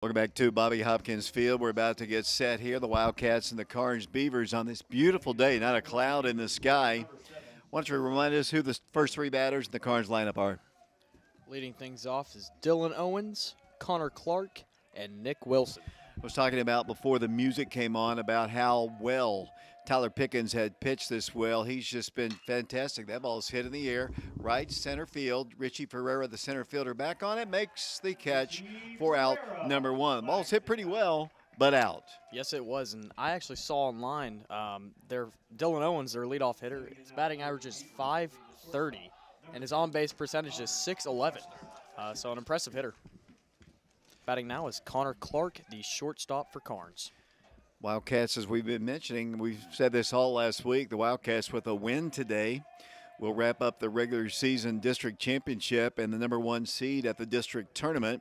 Welcome back to Bobby Hopkins Field. We're about to get set here. The Wildcats and the Karns Beavers on this beautiful day. Not a cloud in the sky. Why don't you remind us who the first three batters in the Karns lineup are? Leading things off is Dylan Owens, Connor Clark, and Nick Wilson. I was talking about before the music came on about how well Tyler Pickens had pitched this well. He's just been fantastic. That ball's hit in the air, right center field. Richie Ferreira, the center fielder, back on it, makes the catch for out number one. The ball's hit pretty well, but out. Yes, it was, and I actually saw online Dylan Owens, their leadoff hitter, his batting average is .530, and his on-base percentage is .611. So an impressive hitter. Batting now is Connor Clark, the shortstop for Karns. Wildcats, as we've been mentioning, we've said this all last week, the Wildcats with a win today will wrap up the regular season district championship and the number one seed at the district tournament.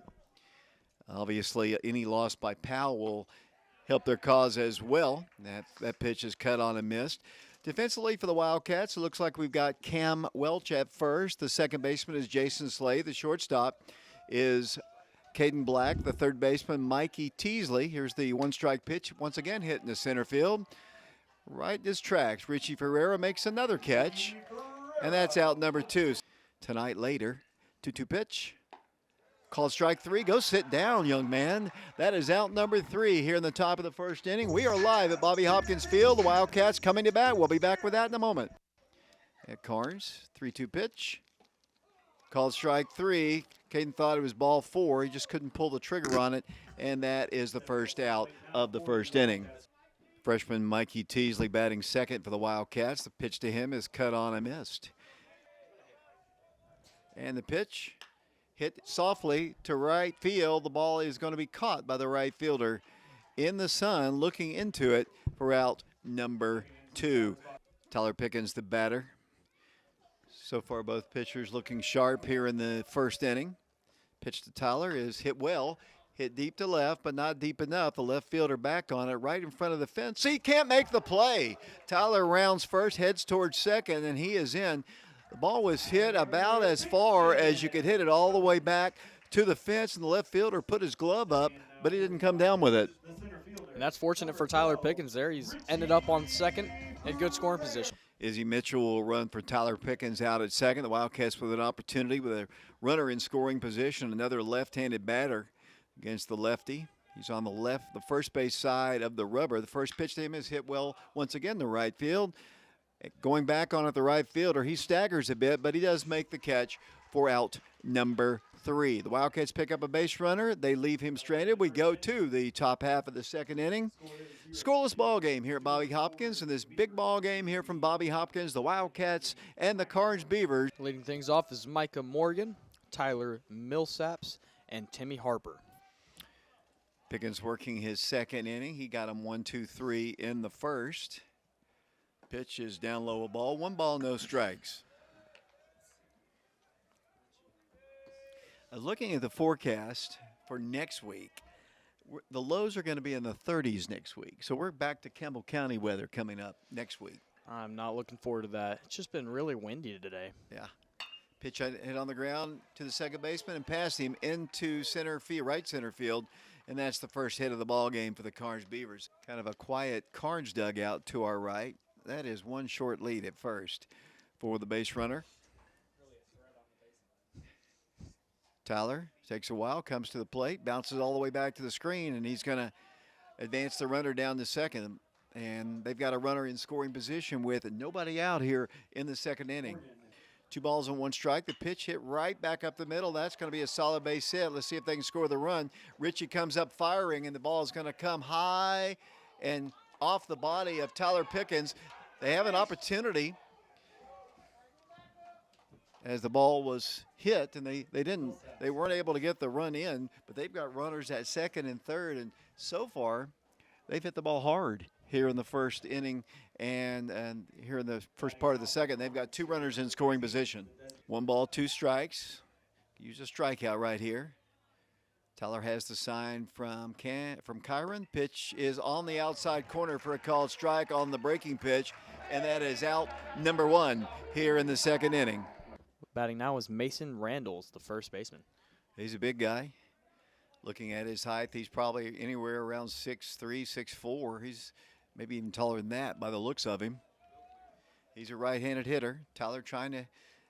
Obviously, any loss by Powell will help their cause as well. That pitch is cut on and missed. Defensively for the Wildcats, it looks like we've got Cam Welch at first. The second baseman is Jason Slade. The shortstop is Caden Black. The third baseman, Mikey Teasley. Here's the one-strike pitch, once again hit in the center field. Right in his tracks, Richie Ferreira makes another catch, and that's out number two. Tonight later, 2-2 pitch. Called strike three. Go sit down, young man. That is out number three here in the top of the first inning. We are live at Bobby Hopkins Field. The Wildcats coming to bat. We'll be back with that in a moment. At Karns, 3-2 pitch. Called strike three. Caden thought it was ball four. He just couldn't pull the trigger on it, and that is the first out of the first inning. Freshman Mikey Teasley batting second for the Wildcats. The pitch to him is cut on and missed. And the pitch hit softly to right field. The ball is going to be caught by the right fielder in the sun, looking into it for out number two. Tyler Pickens, the batter. So far, both pitchers looking sharp here in the first inning. Pitch to Tyler is hit well. Hit deep to left, but not deep enough. The left fielder back on it, right in front of the fence. See, can't make the play. Tyler rounds first, heads towards second, and he is in. The ball was hit about as far as you could hit it, all the way back to the fence, and the left fielder put his glove up, but he didn't come down with it. And that's fortunate for Tyler Pickens there. He's ended up on second in good scoring position. Izzy Mitchell will run for Tyler Pickens out at second. The Wildcats with an opportunity with a runner in scoring position, another left-handed batter against the lefty. He's on the left, the first base side of the rubber. The first pitch to him is hit well once again to right field. Going back on it, the right fielder, he staggers a bit, but he does make the catch for out number three. The Wildcats pick up a base runner. They leave him stranded. We go to the top half of the second inning. Scoreless ball game here at Bobby Hopkins, and this big ball game here from Bobby Hopkins, the Wildcats and the Karns Beavers. Leading things off is Micah Morgan, Tyler Millsaps, and Timmy Harper. Pickens working his second inning. He got him 1-2-3 in the first. Pitch is down low, a ball. One ball, no strikes. Looking at the forecast for next week, the lows are going to be in the 30s next week. So we're back to Campbell County weather coming up next week. I'm not looking forward to that. It's just been really windy today. Yeah. Pitch hit on the ground to the second baseman and past him into center field, right center field. And that's the first hit of the ball game for the Karns Beavers. Kind of a quiet Karns dugout to our right. That is one short lead at first for the base runner. Tyler takes a while, comes to the plate, bounces all the way back to the screen, and he's going to advance the runner down to second. And they've got a runner in scoring position with nobody out here in the second inning. 2 balls and 1 strike. The pitch hit right back up the middle. That's going to be a solid base hit. Let's see if they can score the run. Richie comes up firing, and the ball is going to come high and off the body of Tyler Pickens. They have an opportunity as the ball was hit, and they weren't able to get the run in, but they've got runners at second and third, and so far they've hit the ball hard here in the first inning and here in the first part of the second. They've got 2 runners in scoring position. 1 ball, 2 strikes. Use a strikeout right here. Tyler has the sign from Kyron. Pitch is on the outside corner for a called strike on the breaking pitch, and that is out number 1 here in the second inning. Batting now is Mason Randalls, the first baseman. He's a big guy. Looking at his height, he's probably anywhere around 6'3", 6'4". He's maybe even taller than that by the looks of him. He's a right-handed hitter. Tyler trying to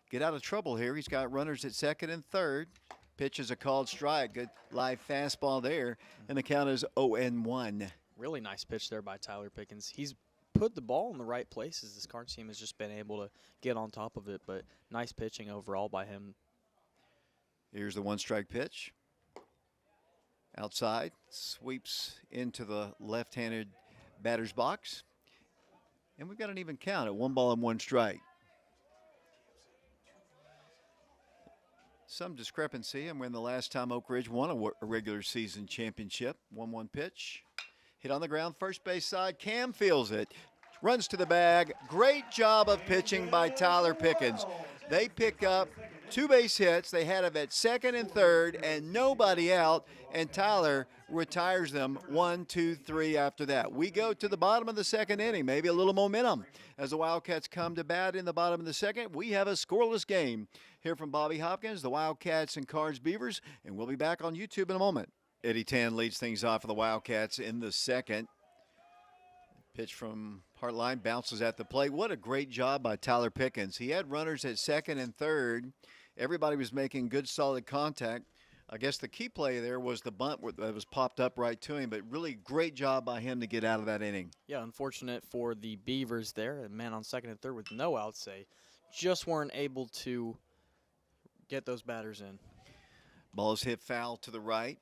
get out of trouble here. He's got runners at second and third. Pitch is a called strike. Good live fastball there, and the count is 0-1. Really nice pitch there by Tyler Pickens. He's put the ball in the right places. This Karns team has just been able to get on top of it, but nice pitching overall by him. Here's the one-strike pitch. Outside, sweeps into the left-handed batter's box. And we've got an even count at 1 strike. Some discrepancy, and when the last time Oak Ridge won a regular season championship. 1-1 pitch. Hit on the ground, first base side. Cam feels it. Runs to the bag. Great job of pitching by Tyler Pickens. They pick up 2 base hits. They had him at second and third and nobody out, and Tyler retires them 1, 2, 3 after that. We go to the bottom of the second inning, maybe a little momentum. As the Wildcats come to bat in the bottom of the second, we have a scoreless game. Here from Bobby Hopkins, the Wildcats and Karns Beavers, and we'll be back on YouTube in a moment. Eddie Tan leads things off for the Wildcats in the second. Pitch from Hartline bounces at the plate. What a great job by Tyler Pickens. He had runners at second and third. Everybody was making good, solid contact. I guess the key play there was the bunt that was popped up right to him, but really great job by him to get out of that inning. Yeah, unfortunate for the Beavers there. A man on second and third with no outs. They just weren't able to get those batters in. Ball is hit foul to the right.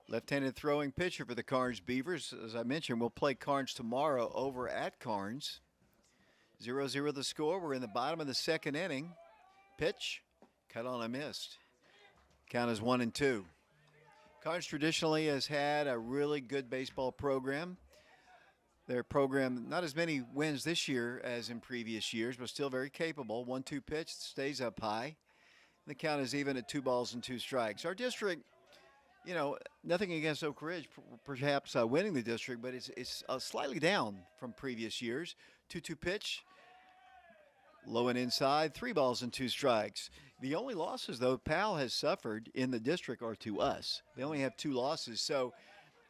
Left-handed throwing pitcher for the Karns Beavers. As I mentioned, we'll play Karns tomorrow over at Karns. 0-0 the score. We're in the bottom of the second inning. Pitch, cut on a missed. Count is 1-2. Karns traditionally has had a really good baseball program. Their program, not as many wins this year as in previous years, but still very capable. 1-2 pitch, stays up high. The count is even at 2 balls and 2 strikes. Our district, you know, nothing against Oak Ridge, perhaps winning the district, but it's slightly down from previous years. 2-2 pitch, low and inside, 3 balls and 2 strikes. The only losses, though, Powell has suffered in the district are to us. They only have 2 losses, so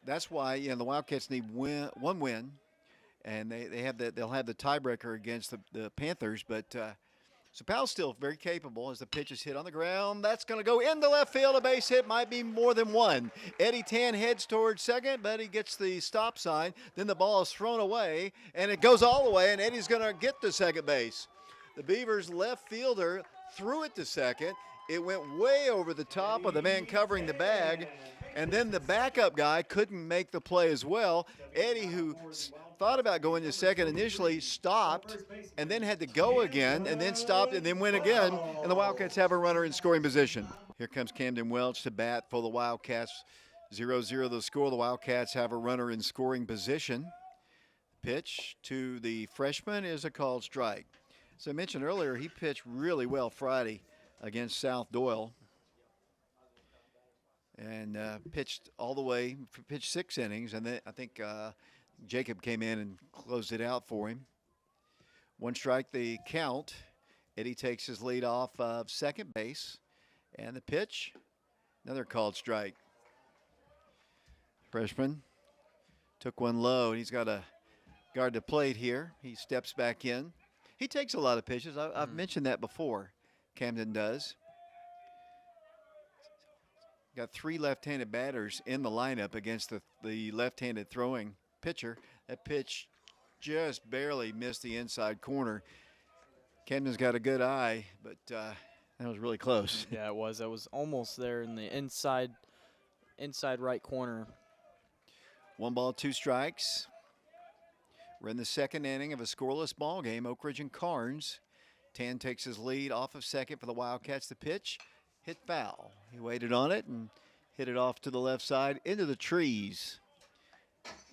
that's why the Wildcats need one win, and they'll have the tiebreaker against the Panthers. But so Powell's still very capable as the pitch is hit on the ground. That's going to go into left field. A base hit might be more than one. Eddie Tan heads towards second, but he gets the stop sign. Then the ball is thrown away, and it goes all the way, and Eddie's going to get to second base. The Beavers' left fielder threw it to second. It went way over the top of the man covering the bag, and then the backup guy couldn't make the play as well. Eddie, who thought about going to second initially, stopped and then had to go again and then stopped and then went again, and the Wildcats have a runner in scoring position. Here comes Camden Welch to bat for the Wildcats. 0-0 the score. The Wildcats have a runner in scoring position. Pitch to the freshman is a called strike. As I mentioned earlier, he pitched really well Friday against South Doyle. And pitched all the way, pitched 6 innings, and then I think Jacob came in and closed it out for him. 1 strike the count. Eddie takes his lead off of second base, and the pitch, another called strike. Freshman took one low, and he's got to guard the plate here. He steps back in. He takes a lot of pitches. I've mentioned that before. Camden does. Got 3 left-handed batters in the lineup against the left-handed throwing pitcher. That pitch just barely missed the inside corner. Camden's got a good eye, but that was really close. Yeah, it was. That was almost there in the inside right corner. 1 ball, 2 strikes. We're in the second inning of a scoreless ball game. Oak Ridge and Karns. Tan takes his lead off of second for the Wildcats. The pitch hit foul. He waited on it and hit it off to the left side into the trees.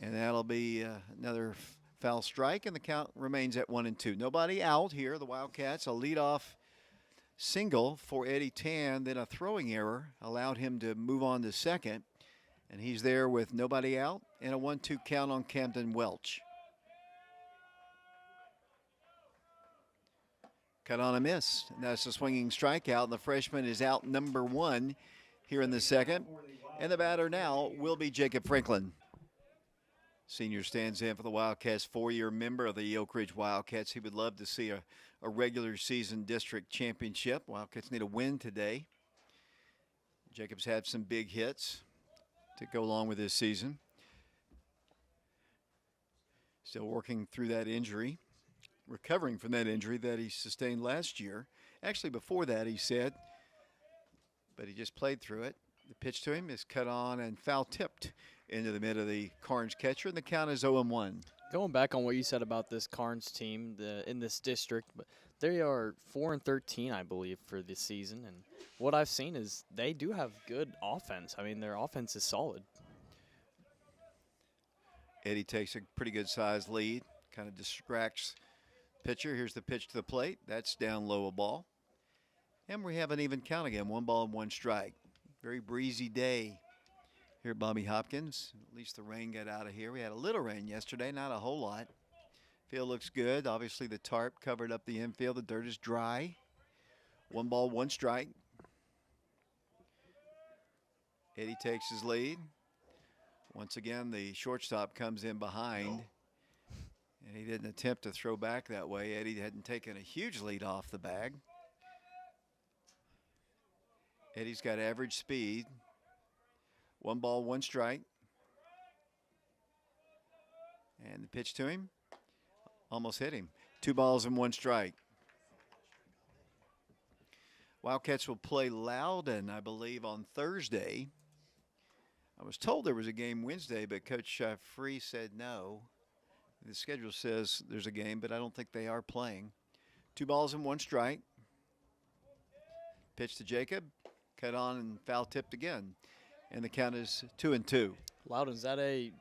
And that'll be another foul strike, and the count remains at 1-2. Nobody out here. The Wildcats, a leadoff single for Eddie Tan, then a throwing error allowed him to move on to second. And he's there with nobody out and a 1-2 count on Camden Welch. Cut on a miss. And that's a swinging strikeout, and the freshman is out number 1. here in the second. And the batter now will be Jacob Franklin. Senior stands in for the Wildcats, 4-year member of the Oak Ridge Wildcats. He would love to see a regular season district championship. Wildcats need a win today. Jacob's had some big hits to go along with this season. Still working through that injury, recovering from that injury that he sustained last year. Actually, before that, he said, but he just played through it. The pitch to him is cut on and foul tipped into the mid of the Karns catcher, and the count is 0-1. Going back on what you said about this Karns team in this district, but they are 4-13, I believe, for this season. And what I've seen is they do have good offense. I mean, their offense is solid. Eddie takes a pretty good sized lead, kind of distracts pitcher. Here's the pitch to the plate. That's down low, a ball. And we have an even count again, 1 ball and 1 strike. Very breezy day here at Bobby Hopkins. At least the rain got out of here. We had a little rain yesterday, not a whole lot. Field looks good. Obviously the tarp covered up the infield. The dirt is dry. 1 ball, 1 strike. Eddie takes his lead. Once again, the shortstop comes in behind. And he didn't attempt to throw back that way. Eddie hadn't taken a huge lead off the bag. Eddie's got average speed. 1 ball, 1 strike. And the pitch to him almost hit him. 2 balls and 1 strike. Wildcats will play Loudon, I believe, on Thursday. I was told there was a game Wednesday, but Coach Free said no. The schedule says there's a game, but I don't think they are playing. 2 balls and 1 strike. Pitch to Jacob. Cut on and foul tipped again. And the count is 2-2. Loudon, is that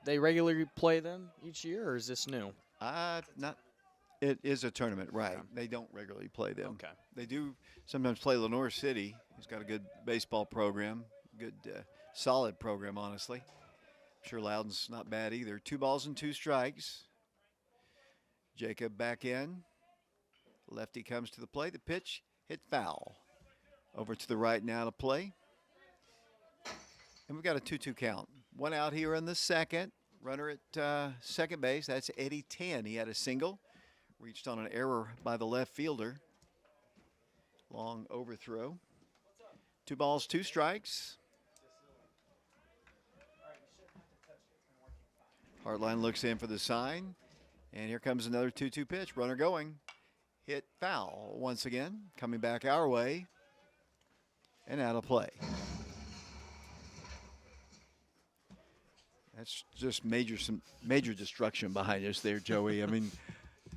they regularly play them each year, or is this new? It is a tournament, right. Okay. They don't regularly play them. Okay. They do sometimes play Lenore City. He's got a good baseball program, good solid program, honestly. I'm sure Loudon's not bad either. 2 balls and 2 strikes. Jacob back in. Lefty comes to the plate. The pitch hit foul. Over to the right now to play. And we've got a 2-2 count. 1 out here in the second. Runner at second base. That's Eddie 10. He had a single. Reached on an error by the left fielder. Long overthrow. 2 balls, 2 strikes. Hartline looks in for the sign. And here comes another 2-2 pitch. Runner going. Hit foul once again. Coming back our way. And out of play. That's just some major destruction behind us there, Joey. I mean,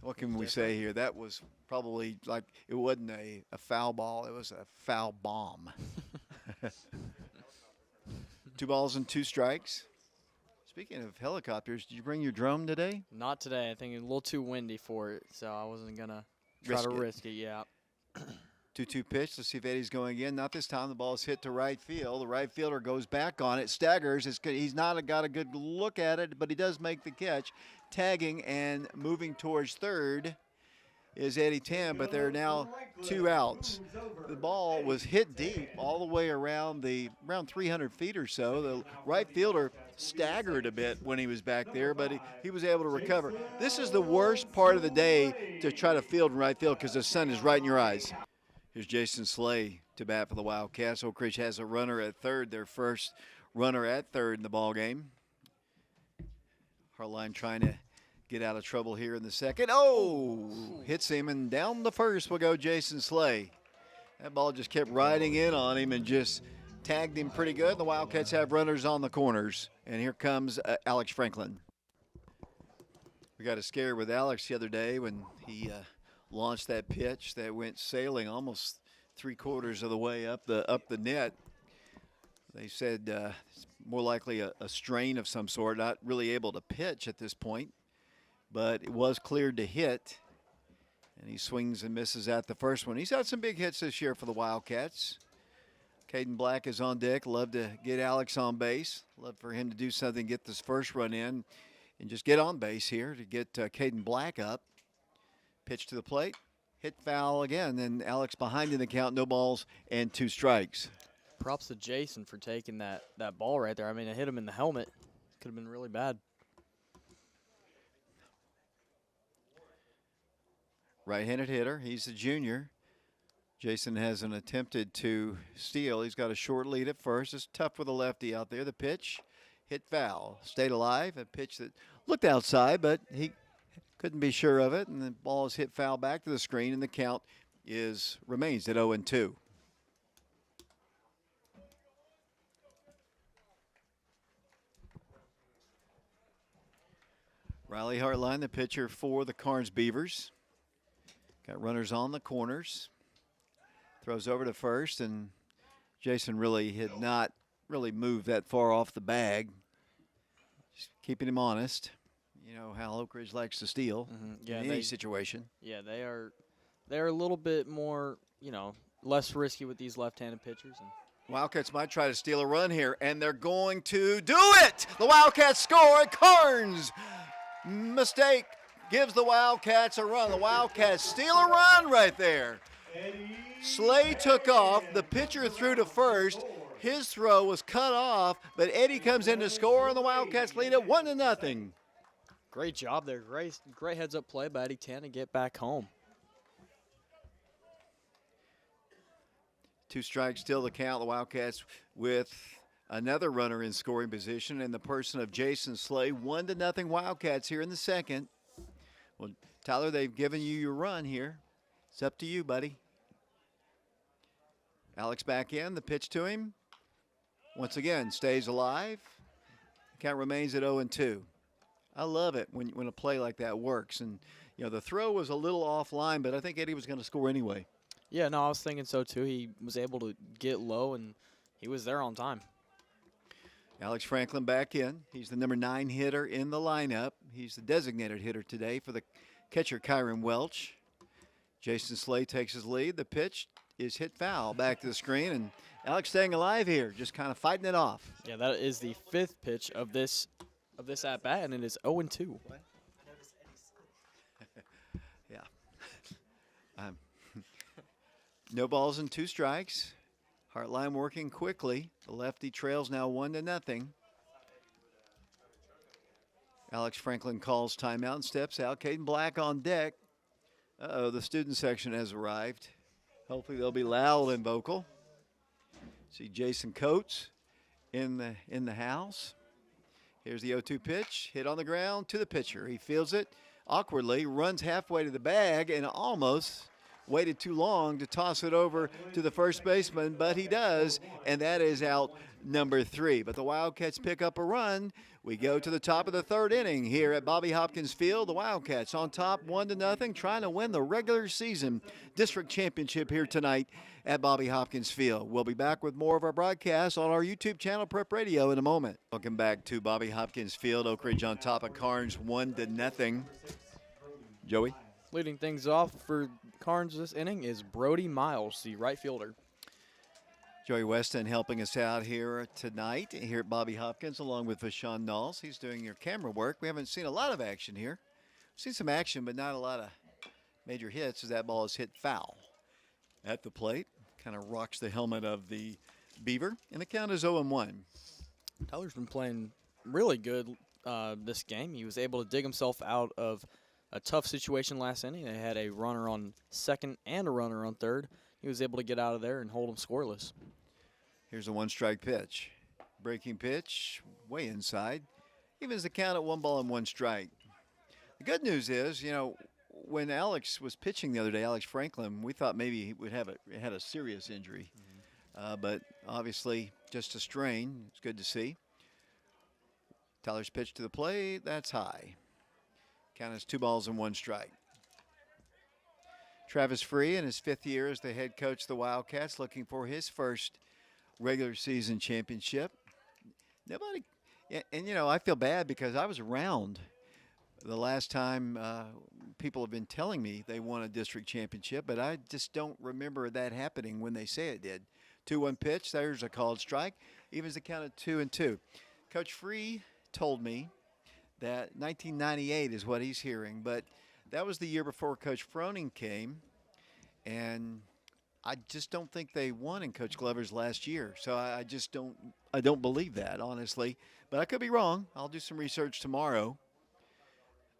what can we say here? That was probably like, it wasn't a foul ball. It was a foul bomb. 2 balls and 2 strikes. Speaking of helicopters, did you bring your drone today? Not today. I think it's a little too windy for it, so I wasn't going to try to risk it. Yeah. 2-2 pitch. Let's see if Eddie's going in. Not this time. The ball is hit to right field. The right fielder goes back on it, staggers. He's not got a good look at it, but he does make the catch. Tagging and moving towards third is Eddie 10, but there are now 2 outs. The ball was hit deep all the way around 300 feet or so. The right fielder staggered a bit when he was back there, but he was able to recover. This is the worst part of the day to try to field in right field because the sun is right in your eyes. Here's Jason Slay to bat for the Wildcats. Oak Ridge has a runner at third, their first runner at third in the ball game. Hartline trying to get out of trouble here in the second. Oh, hits him, and down the first will go Jason Slay. That ball just kept riding in on him and just tagged him pretty good. The Wildcats have runners on the corners, and here comes Alex Franklin. We got a scare with Alex the other day when he launched that pitch that went sailing almost 3/4 of the way up the net. They said it's more likely a strain of some sort, not really able to pitch at this point, but it was cleared to hit, and he swings and misses at the first one. He's had some big hits this year for the Wildcats. Caden Black is on deck. Love to get Alex on base. Love for him to do something, get this first run in, and just get on base here to get Caden Black up. Pitch to the plate, hit foul again, and Alex behind in the count, no balls and 2 strikes. Props to Jason for taking that ball right there. I mean, it hit him in the helmet. Could have been really bad. Right-handed hitter. He's a junior. Jason hasn't attempted to steal. He's got a short lead at first. It's tough with a lefty out there. The pitch hit foul. Stayed alive. A pitch that looked outside, but he couldn't be sure of it. And the ball is hit foul back to the screen, and the count remains at 0-2. Riley Hartline, the pitcher for the Karns Beavers. Got runners on the corners. Throws over to first, and Jason really had not really moved that far off the bag. Just keeping him honest. You know how Oak Ridge likes to steal in any situation. Yeah, they're a little bit more, less risky with these left-handed pitchers. And Wildcats might try to steal a run here, and they're going to do it! The Wildcats score at Karns. Mistake gives the Wildcats a run. The Wildcats steal a run right there. Slay took off. The pitcher threw to first. His throw was cut off, but Eddie comes in to score, and the Wildcats lead it 1-0. Great job there. Great heads-up play by Eddie Tan to get back home. 2 strikes still to count. The Wildcats with another runner in scoring position in the person of Jason Slay. 1-0 Wildcats here in the second. Well, Tyler, they've given you your run here. It's up to you, buddy. Alex back in. The pitch to him. Once again, stays alive. Count remains at 0-2. I love it when a play like that works. And, the throw was a little offline, but I think Eddie was going to score anyway. Yeah, no, I was thinking so too. He was able to get low, and he was there on time. Alex Franklin back in. He's the number 9 hitter in the lineup. He's the designated hitter today for the catcher, Kyron Welch. Jason Slay takes his lead. The pitch is hit foul back to the screen, and Alex staying alive here, just kind of fighting it off. Yeah, that is the 5th pitch of this at-bat, and it is 0-2. Yeah. No balls and 2 strikes. Hartline working quickly. The lefty trails now 1-0. Alex Franklin calls timeout and steps out. Caden Black on deck. Uh-oh, the student section has arrived. Hopefully they'll be loud and vocal. See Jason Coates in the house. Here's the 0-2 pitch. Hit on the ground to the pitcher. He fields it awkwardly, runs halfway to the bag, and almost waited too long to toss it over to the first baseman, but he does, and that is out number 3. But the Wildcats pick up a run. We go to the top of the 3rd inning here at Bobby Hopkins Field. The Wildcats on top 1-0, trying to win the regular season district championship here tonight at Bobby Hopkins Field. We'll be back with more of our broadcast on our YouTube channel, Prep Radio, in a moment. Welcome back to Bobby Hopkins Field. Oak Ridge on top of Karns 1-0. Joey? Leading things off for Karns this inning is Brody Miles, the right fielder. Joey Weston helping us out here tonight here at Bobby Hopkins along with Vashawn Knowles. He's doing your camera work. We haven't seen a lot of action here. We've seen some action, but not a lot of major hits as that ball is hit foul at the plate. Kind of rocks the helmet of the Beaver, and the count is 0-1. Tyler's been playing really good this game. He was able to dig himself out of a tough situation last inning. They had a runner on second and a runner on third. He was able to get out of there and hold them scoreless. Here's a 1-strike pitch. Breaking pitch, way inside. Evens the count at 1-1 strike. The good news is, when Alex was pitching the other day, Alex Franklin, we thought maybe he would had a serious injury. But obviously just a strain. It's good to see. Tyler's pitch to the plate, that's high. Count is 2-1 strike. Travis Free in his 5th year as the head coach of the Wildcats, looking for his first regular season championship. Nobody, and I feel bad because I was around the last time people have been telling me they won a district championship, but I just don't remember that happening when they say it did. 2-1 pitch, there's a called strike. Evens the count at 2-2. Coach Free told me that 1998 is what he's hearing, but that was the year before Coach Froning came, and I just don't think they won in Coach Glover's last year. So I don't believe that, honestly. But I could be wrong. I'll do some research tomorrow.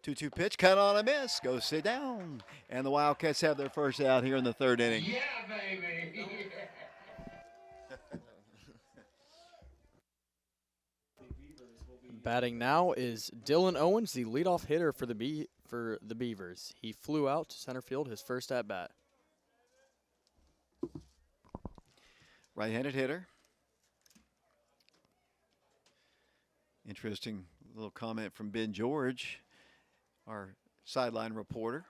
2-2 pitch, cut on a miss. Go sit down. And the Wildcats have their first out here in the third inning. Yeah, baby. Batting now is Dylan Owens, the leadoff hitter for the Beavers. He flew out to center field his first at bat. Right-handed hitter. Interesting little comment from Ben George, our sideline reporter.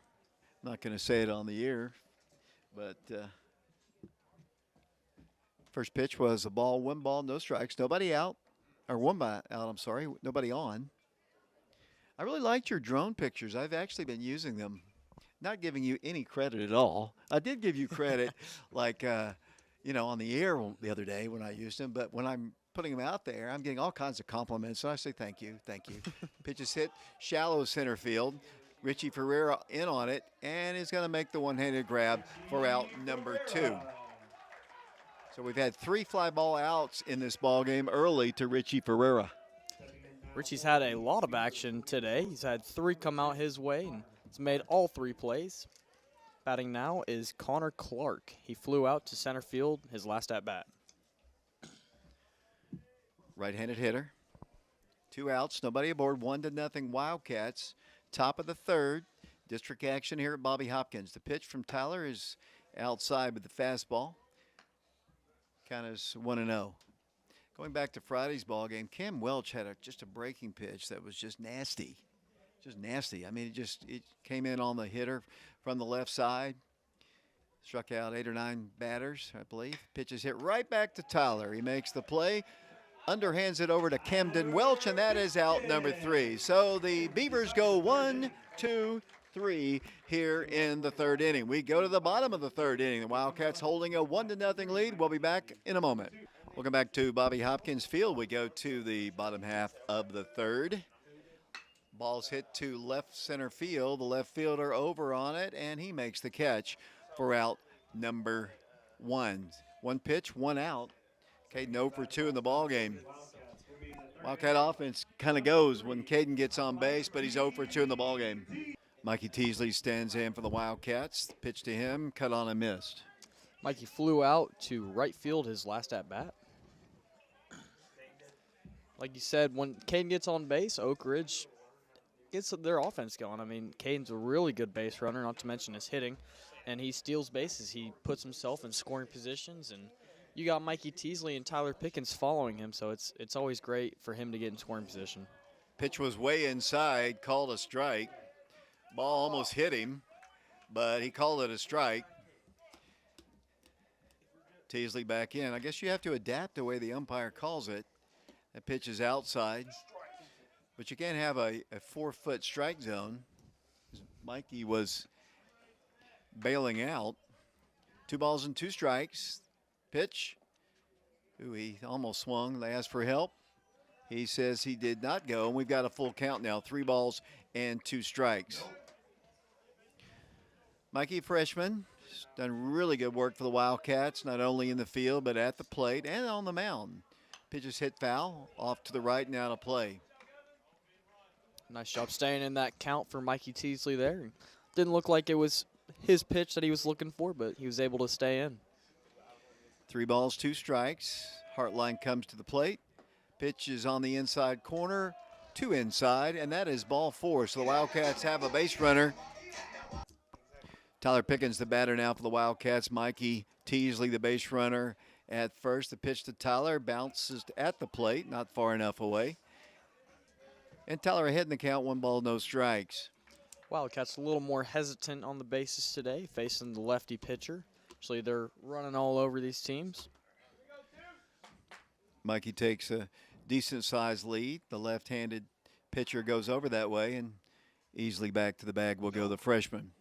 I'm not going to say it on the air, but first pitch was a ball, 1 ball, no strikes, nobody out, or 1 out, I'm sorry, nobody on. I really liked your drone pictures. I've actually been using them, not giving you any credit at all. I did give you credit, like, on the air the other day when I used them, but when I'm putting them out there, I'm getting all kinds of compliments, so I say thank you, thank you. Pitch is hit shallow center field. Richie Ferreira in on it, and is going to make the one-handed grab for out number 2. So we've had 3 fly ball outs in this ball game early to Richie Ferreira. Richie's had a lot of action today. He's had 3 come out his way, and he's made all 3 plays. Batting now is Connor Clark. He flew out to center field his last at-bat. Right-handed hitter. 2 outs, nobody aboard, 1-0 Wildcats. Top of the third. District action here at Bobby Hopkins. The pitch from Tyler is outside with the fastball. Count is 1-0. Going back to Friday's ball game, Cam Welch had just a breaking pitch that was just nasty. Just nasty. I mean, it came in on the hitter from the left side. Struck out 8 or 9 batters, I believe. Pitch is hit right back to Tyler. He makes the play. Underhands it over to Camden Welch, and that is out number 3. So the Beavers go 1, 2, 3 here in the third inning. We go to the bottom of the third inning. The Wildcats holding a 1-0 lead. We'll be back in a moment. Welcome back to Bobby Hopkins Field. We go to the bottom half of the third. Ball's hit to left center field. The left fielder over on it, and he makes the catch for out number 1. 1 pitch, 1 out. Caden 0 for 2 in the ball game. Wildcat offense kind of goes when Caden gets on base, but he's 0 for 2 in the ball game. Mikey Teasley stands in for the Wildcats. Pitch to him, cut on and missed. Mikey flew out to right field his last at-bat. Like you said, when Caden gets on base, Oak Ridge gets their offense going. I mean, Caden's a really good base runner, not to mention his hitting, and he steals bases. He puts himself in scoring positions, and you got Mikey Teasley and Tyler Pickens following him, so it's always great for him to get in scoring position. Pitch was way inside, called a strike. Ball almost hit him, but he called it a strike. Teasley back in. I guess you have to adapt the way the umpire calls it. That pitch is outside, but you can't have a 4-foot strike zone. Mikey was bailing out. 2 balls and 2 strikes. Pitch. Ooh, he almost swung. They asked for help. He says he did not go, and we've got a full count now. 3 balls and 2 strikes. Mikey, freshman, has done really good work for the Wildcats, not only in the field but at the plate and on the mound. Pitch is hit foul, off to the right, now to play. Nice job staying in that count for Mikey Teasley there. Didn't look like it was his pitch that he was looking for, but he was able to stay in. 3 balls, 2 strikes. Hartline comes to the plate. Pitch is on the inside corner, 2 inside, and that is ball 4. So the Wildcats have a base runner. Tyler Pickens, the batter now for the Wildcats. Mikey Teasley, the base runner at first. The pitch to Tyler bounces at the plate, not far enough away. And Tyler ahead in the count, 1 ball, no strikes. Wildcats a little more hesitant on the bases today, facing the lefty pitcher. Actually, they're running all over these teams. Mikey takes a decent-sized lead. The left-handed pitcher goes over that way, and easily back to the bag will go the freshman.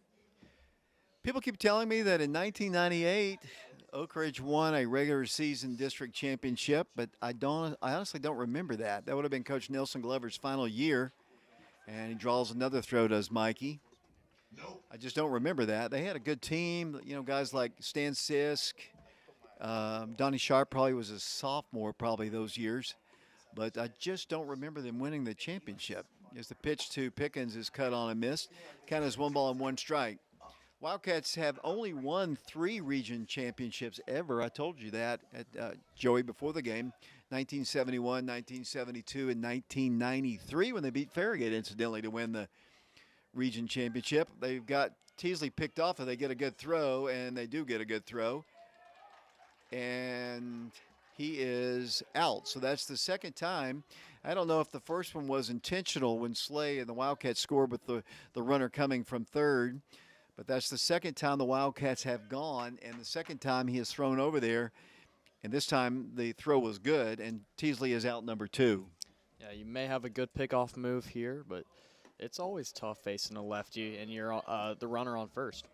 People keep telling me that in 1998, Oak Ridge won a regular season district championship, but I honestly don't remember that. That would have been Coach Nelson Glover's final year, and he draws another throw, does Mikey. I just don't remember that. They had a good team, you know, guys like Stan Sisk. Donnie Sharp probably was a sophomore probably those years. But I just don't remember them winning the championship. As the pitch to Pickens is cut on and missed. Count as 1 strike. Wildcats have only won 3 region championships ever. I told you that at Joey before the game. 1971, 1972, and 1993 when they beat Farragut, incidentally, to win the region championship. They've got Teasley picked off if they get a good throw, and they do get a good throw. And he is out. So that's the second time. I don't know if the first one was intentional when Slay and the Wildcats scored with the runner coming from third. But that's the second time the Wildcats have gone, and the second time he has thrown over there. And this time the throw was good, and Teasley is out number 2. Yeah, you may have a good pickoff move here, but it's always tough facing a lefty and you're the runner on first.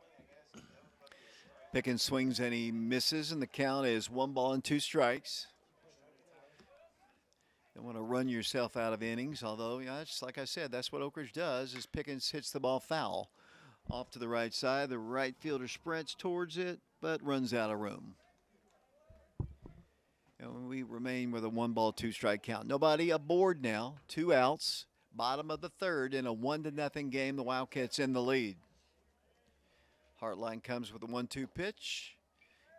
Pickens swings and he misses, and the count is 1 strikes. Don't want to run yourself out of innings, although, you know, it's like I said, that's what Oak Ridge does, is Pickens hits the ball foul. Off to the right side, the right fielder sprints towards it, but runs out of room. And we remain with a 1-2 strike count. Nobody aboard now, 2 outs, bottom of the third in a 1-0 game. The Wildcats in the lead. Hartline comes with a 1-2 pitch.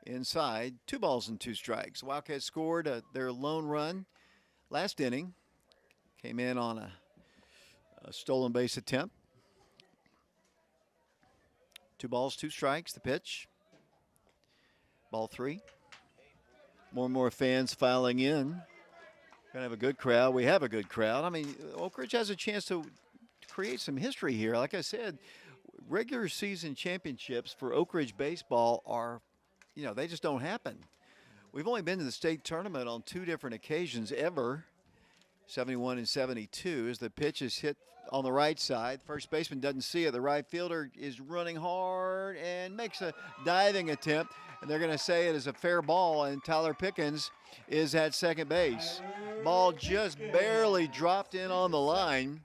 Inside, 2 strikes. The Wildcats scored their lone run last inning. Came in on a stolen base attempt. 2 strikes, the pitch. Ball 3. More and more fans filing in. Gonna have a good crowd. We have a good crowd. I mean, Oak Ridge has a chance to create some history here. Like I said, regular season championships for Oak Ridge baseball are, you know, they just don't happen. We've only been to the state tournament on 2 different occasions ever, 71 and 72, as the pitch is hit on the right side. First baseman doesn't see it. The right fielder is running hard and makes a diving attempt, and they're going to say it is a fair ball, and Tyler Pickens is at second base. Ball just barely dropped in on the line,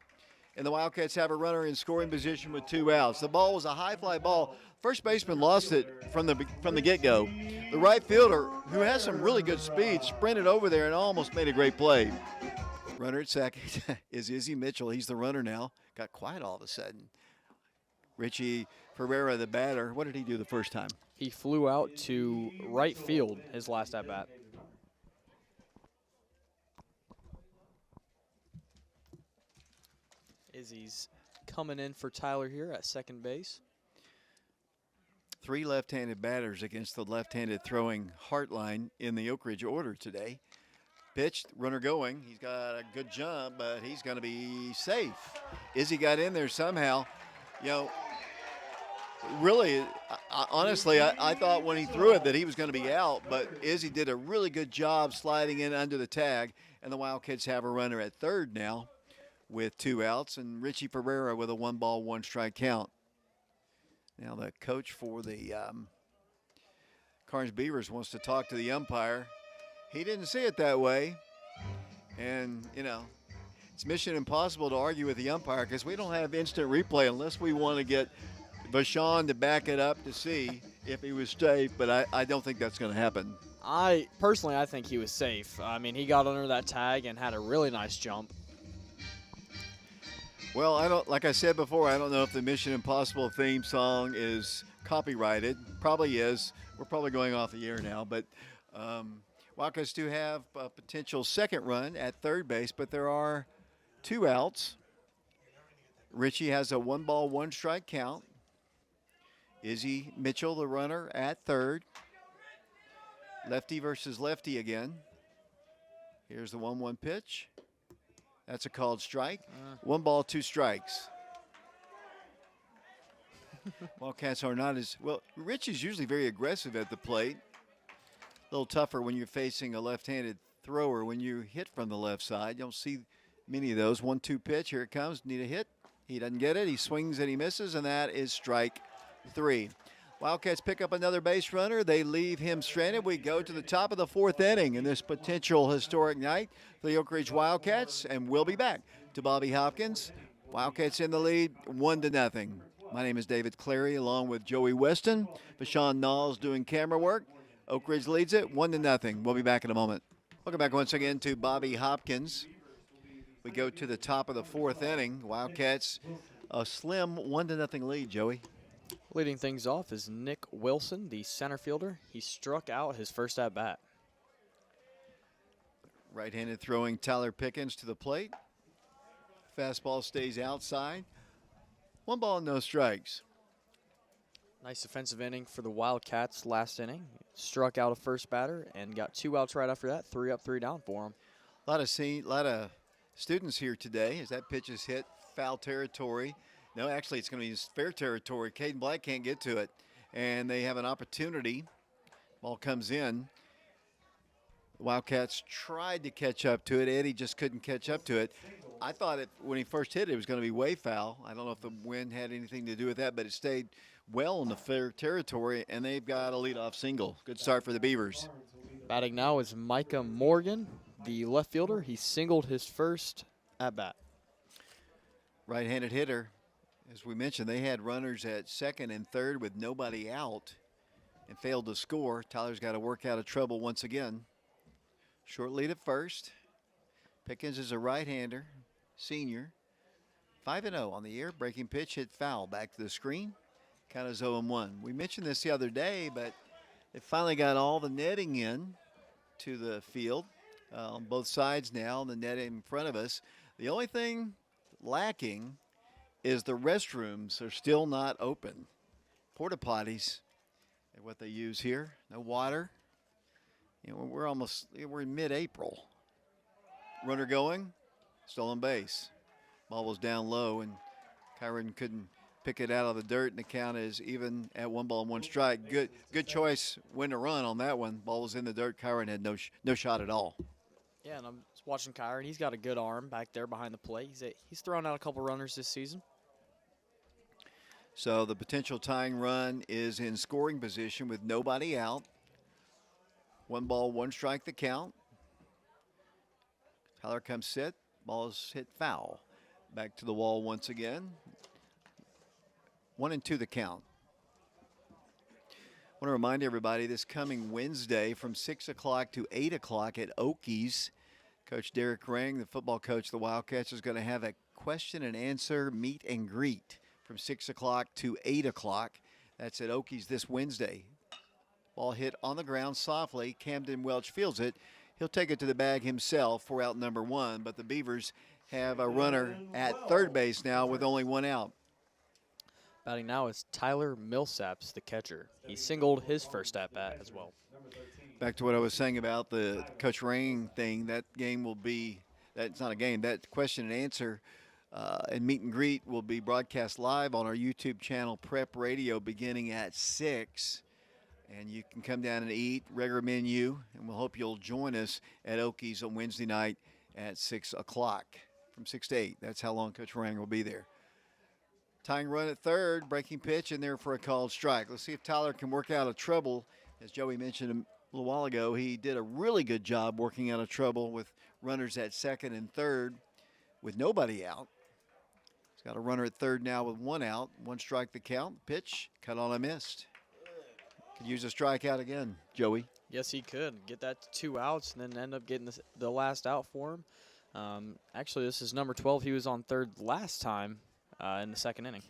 and the Wildcats have a runner in scoring position with 2 outs. The ball was a high fly ball. First baseman lost it from the get-go. The right fielder, who has some really good speed, sprinted over there and almost made a great play. Runner at second is Izzy Mitchell. He's the runner now. Got quiet all of a sudden. Richie Ferreira, the batter. What did he do the first time? He flew out to right field his last at-bat. Izzy's coming in for Tyler here at second base. 3 left-handed batters against the left-handed throwing Hartline in the Oak Ridge order today. Pitched, runner going. He's got a good jump, but he's going to be safe. Izzy got in there somehow. You know, really, honestly, I thought when he threw it that he was going to be out, but Izzy did a really good job sliding in under the tag, and the Wildcats have a runner at third now with 2 outs, and Richie Ferreira with a 1 strike count. Now the coach for the Karns Beavers wants to talk to the umpire. He didn't see it that way. And, you know, it's mission impossible to argue with the umpire because we don't have instant replay unless we want to get Vashon to back it up to see if he was safe, but I don't think that's going to happen. I think he was safe. I mean, he got under that tag and had a really nice jump. Well, like I said before, I don't know if the Mission Impossible theme song is copyrighted. Probably is. We're probably going off the air now, but Wildcats do have a potential second run at third base, but there are 2 outs. Richie has a 1 strike count. Izzy Mitchell, the runner, at third. Lefty versus lefty again. Here's the 1-1 pitch. That's a called strike. 1 strikes. Wildcats are not as well. Rich is usually very aggressive at the plate. A little tougher when you're facing a left-handed thrower. When you hit from the left side, you don't see many of those. 1-2 pitch. Here it comes. Need a hit. He doesn't get it. He swings and he misses, and that is strike 3. Wildcats pick up another base runner. They leave him stranded. We go to the top of the 4th inning in this potential historic night for the Oak Ridge Wildcats, and we'll be back to Bobby Hopkins. Wildcats in the lead, 1-0. My name is David Clary, along with Joey Weston. Bashan Knowles doing camera work. Oak Ridge leads it 1-0. We'll be back in a moment. Welcome back once again to Bobby Hopkins. We go to the top of the fourth inning. Wildcats a slim 1-0 lead, Joey. Leading things off is Nick Wilson, the center fielder. He struck out his first at bat. Right-handed throwing Tyler Pickens to the plate. Fastball stays outside. 1 ball, no strikes. Nice defensive inning for the Wildcats last inning. Struck out a first batter and got 2 outs right after that. 3 up, 3 down for him. A lot of students here today as that pitch is hit foul territory. No, actually it's going to be fair territory. Caden Black can't get to it, and they have an opportunity. Ball comes in. The Wildcats tried to catch up to it. Eddie just couldn't catch up to it. I thought when he first hit it, it was going to be way foul. I don't know if the wind had anything to do with that, but it stayed well in the fair territory, and they've got a leadoff single. Good start for the Beavers. Batting now is Micah Morgan, the left fielder. He singled his first at bat. Right-handed hitter. As we mentioned, they had runners at second and third with nobody out and failed to score. Tyler's got to work out of trouble once again. Short lead at first. Pickens is a right-hander, senior. 5-0 on the year. Breaking pitch hit foul. Back to the screen. Count is 0-1. We mentioned this the other day, but they finally got all the netting in to the field on both sides now. The net in front of us. The only thing lacking is the restrooms are still not open. Porta potties are what they use here. No water. You know, we're in mid-April. Runner going, stolen base. Ball was down low, and Kyron couldn't pick it out of the dirt, and the count is even at 1 ball and 1 strike. Good choice when to run on that one. Ball was in the dirt. Kyron had no shot at all. Yeah, and I'm just watching Kyron. He's got a good arm back there behind the plate. He's thrown out a couple runners this season. So the potential tying run is in scoring position with nobody out. 1 ball, 1 strike the count. Tyler comes set. Ball is hit foul. Back to the wall once again. 1-2 the count. I want to remind everybody this coming Wednesday from 6 o'clock to 8 o'clock at Okies, Coach Derek Rang, the football coach of the Wildcats, is going to have a question and answer meet and greet from 6 o'clock to 8 o'clock. That's at Okies this Wednesday. Ball hit on the ground softly. Camden Welch fields it. He'll take it to the bag himself for out number 1, but the Beavers have a runner at third base now with only 1 out. Batting now is Tyler Millsaps, the catcher. He singled his first at bat as well. Back to what I was saying about the Coach Rain thing, that game will be, that's not a game, that question and answer and meet and greet will be broadcast live on our YouTube channel, Prep Radio, beginning at 6. And you can come down and eat, regular menu, and we'll hope you'll join us at Okies on Wednesday night at 6 o'clock from 6 to 8. That's how long Coach Rang will be there. Tying run at third, breaking pitch in there for a called strike. Let's see if Tyler can work out of trouble. As Joey mentioned a little while ago, he did a really good job working out of trouble with runners at second and third with nobody out. He's got a runner at third now with 1 out. 1 strike the count. Pitch, cut on a missed. Could use a strikeout again, Joey. Yes, he could. Get that to 2 outs and then end up getting the last out for him. Actually, this is number 12. He was on third last time in the second inning.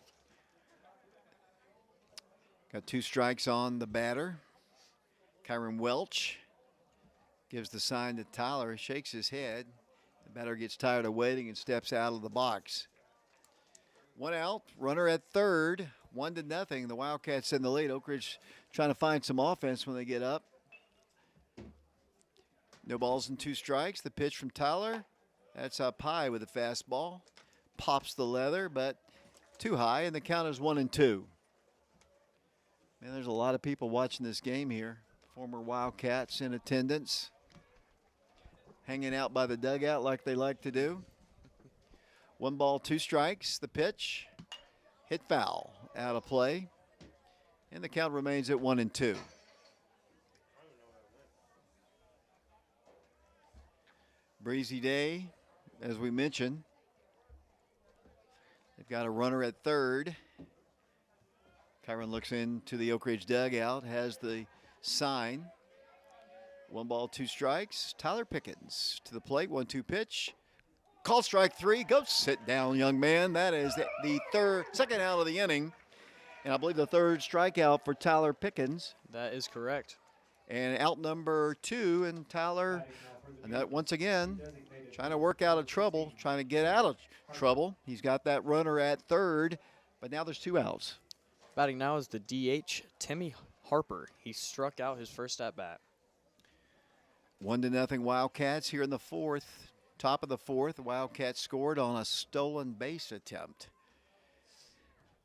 Got 2 strikes on the batter. Kyron Welch gives the sign to Tyler. He shakes his head. The batter gets tired of waiting and steps out of the box. 1 out, runner at third. 1-0. The Wildcats in the lead. Oak Ridge trying to find some offense when they get up. No balls and 2 strikes. The pitch from Tyler. That's up high with a fastball. Pops the leather, but too high, and the count is 1-2. Man, there's a lot of people watching this game here. Former Wildcats in attendance. Hanging out by the dugout like they like to do. 1 ball, 2 strikes. The pitch. Hit foul. Out of play. And the count remains at 1-2. Breezy day, as we mentioned. They've got a runner at third. Kyron looks into the Oak Ridge dugout, has the sign. 1 ball, 2 strikes. Tyler Pickens to the plate, 1-2 pitch. Call strike 3. Go sit down, young man. That is the second out of the inning. And I believe the 3rd strikeout for Tyler Pickens. That is correct. And out number 2, and Tyler, once again, trying to work out of trouble, trying to get out of trouble. He's got that runner at 3rd, but now there's 2 outs. Batting now is the DH, Timmy Harper. He struck out his first at bat. 1-0 Wildcats here in the 4th. Top of the 4th, the Wildcats scored on a stolen base attempt.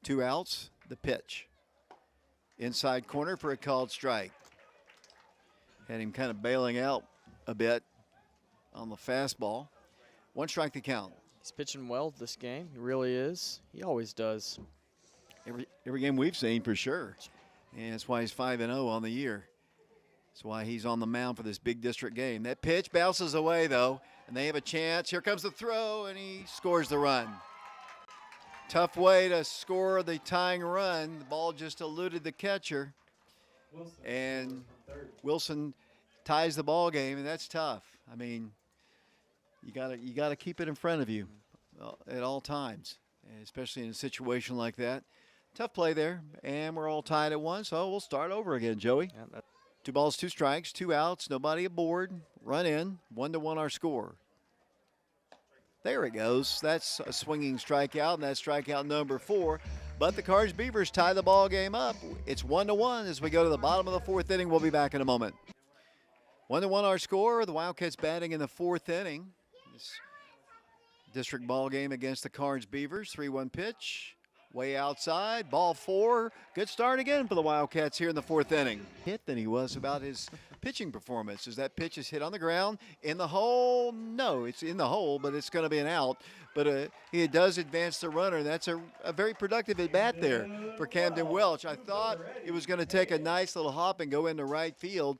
2 outs, the pitch. Inside corner for a called strike. Had him kind of bailing out a bit on the fastball. 1 strike to count. He's pitching well this game. He really is. He always does. Every game we've seen for sure. And that's why he's 5-0 on the year. That's why he's on the mound for this big district game. That pitch bounces away, though, and they have a chance. Here comes the throw, and he scores the run. Tough way to score the tying run. The ball just eluded the catcher. And Wilson ties the ball game, and that's tough. I mean, you gotta keep it in front of you at all times, especially in a situation like that. Tough play there, and we're all tied at 1, so we'll start over again, Joey. Yeah, 2 balls, 2 strikes, 2 outs, nobody aboard. Run in, 1-1 our score. There it goes. That's a swinging strikeout, and that's strikeout number 4. But the Karns Beavers tie the ball game up. It's 1-1 as we go to the bottom of the 4th inning. We'll be back in a moment. 1-1 our score. The Wildcats batting in the 4th inning. This district ball game against the Karns Beavers. 3-1 pitch. Way outside, ball 4. Good start again for the Wildcats here in the 4th inning. Hit than he was about his pitching performance. As that pitch is hit on the ground, in the hole, no, it's in the hole, but it's going to be an out. But he does advance the runner. That's a very productive at bat there for Camden Welch. I thought it was going to take a nice little hop and go into right field.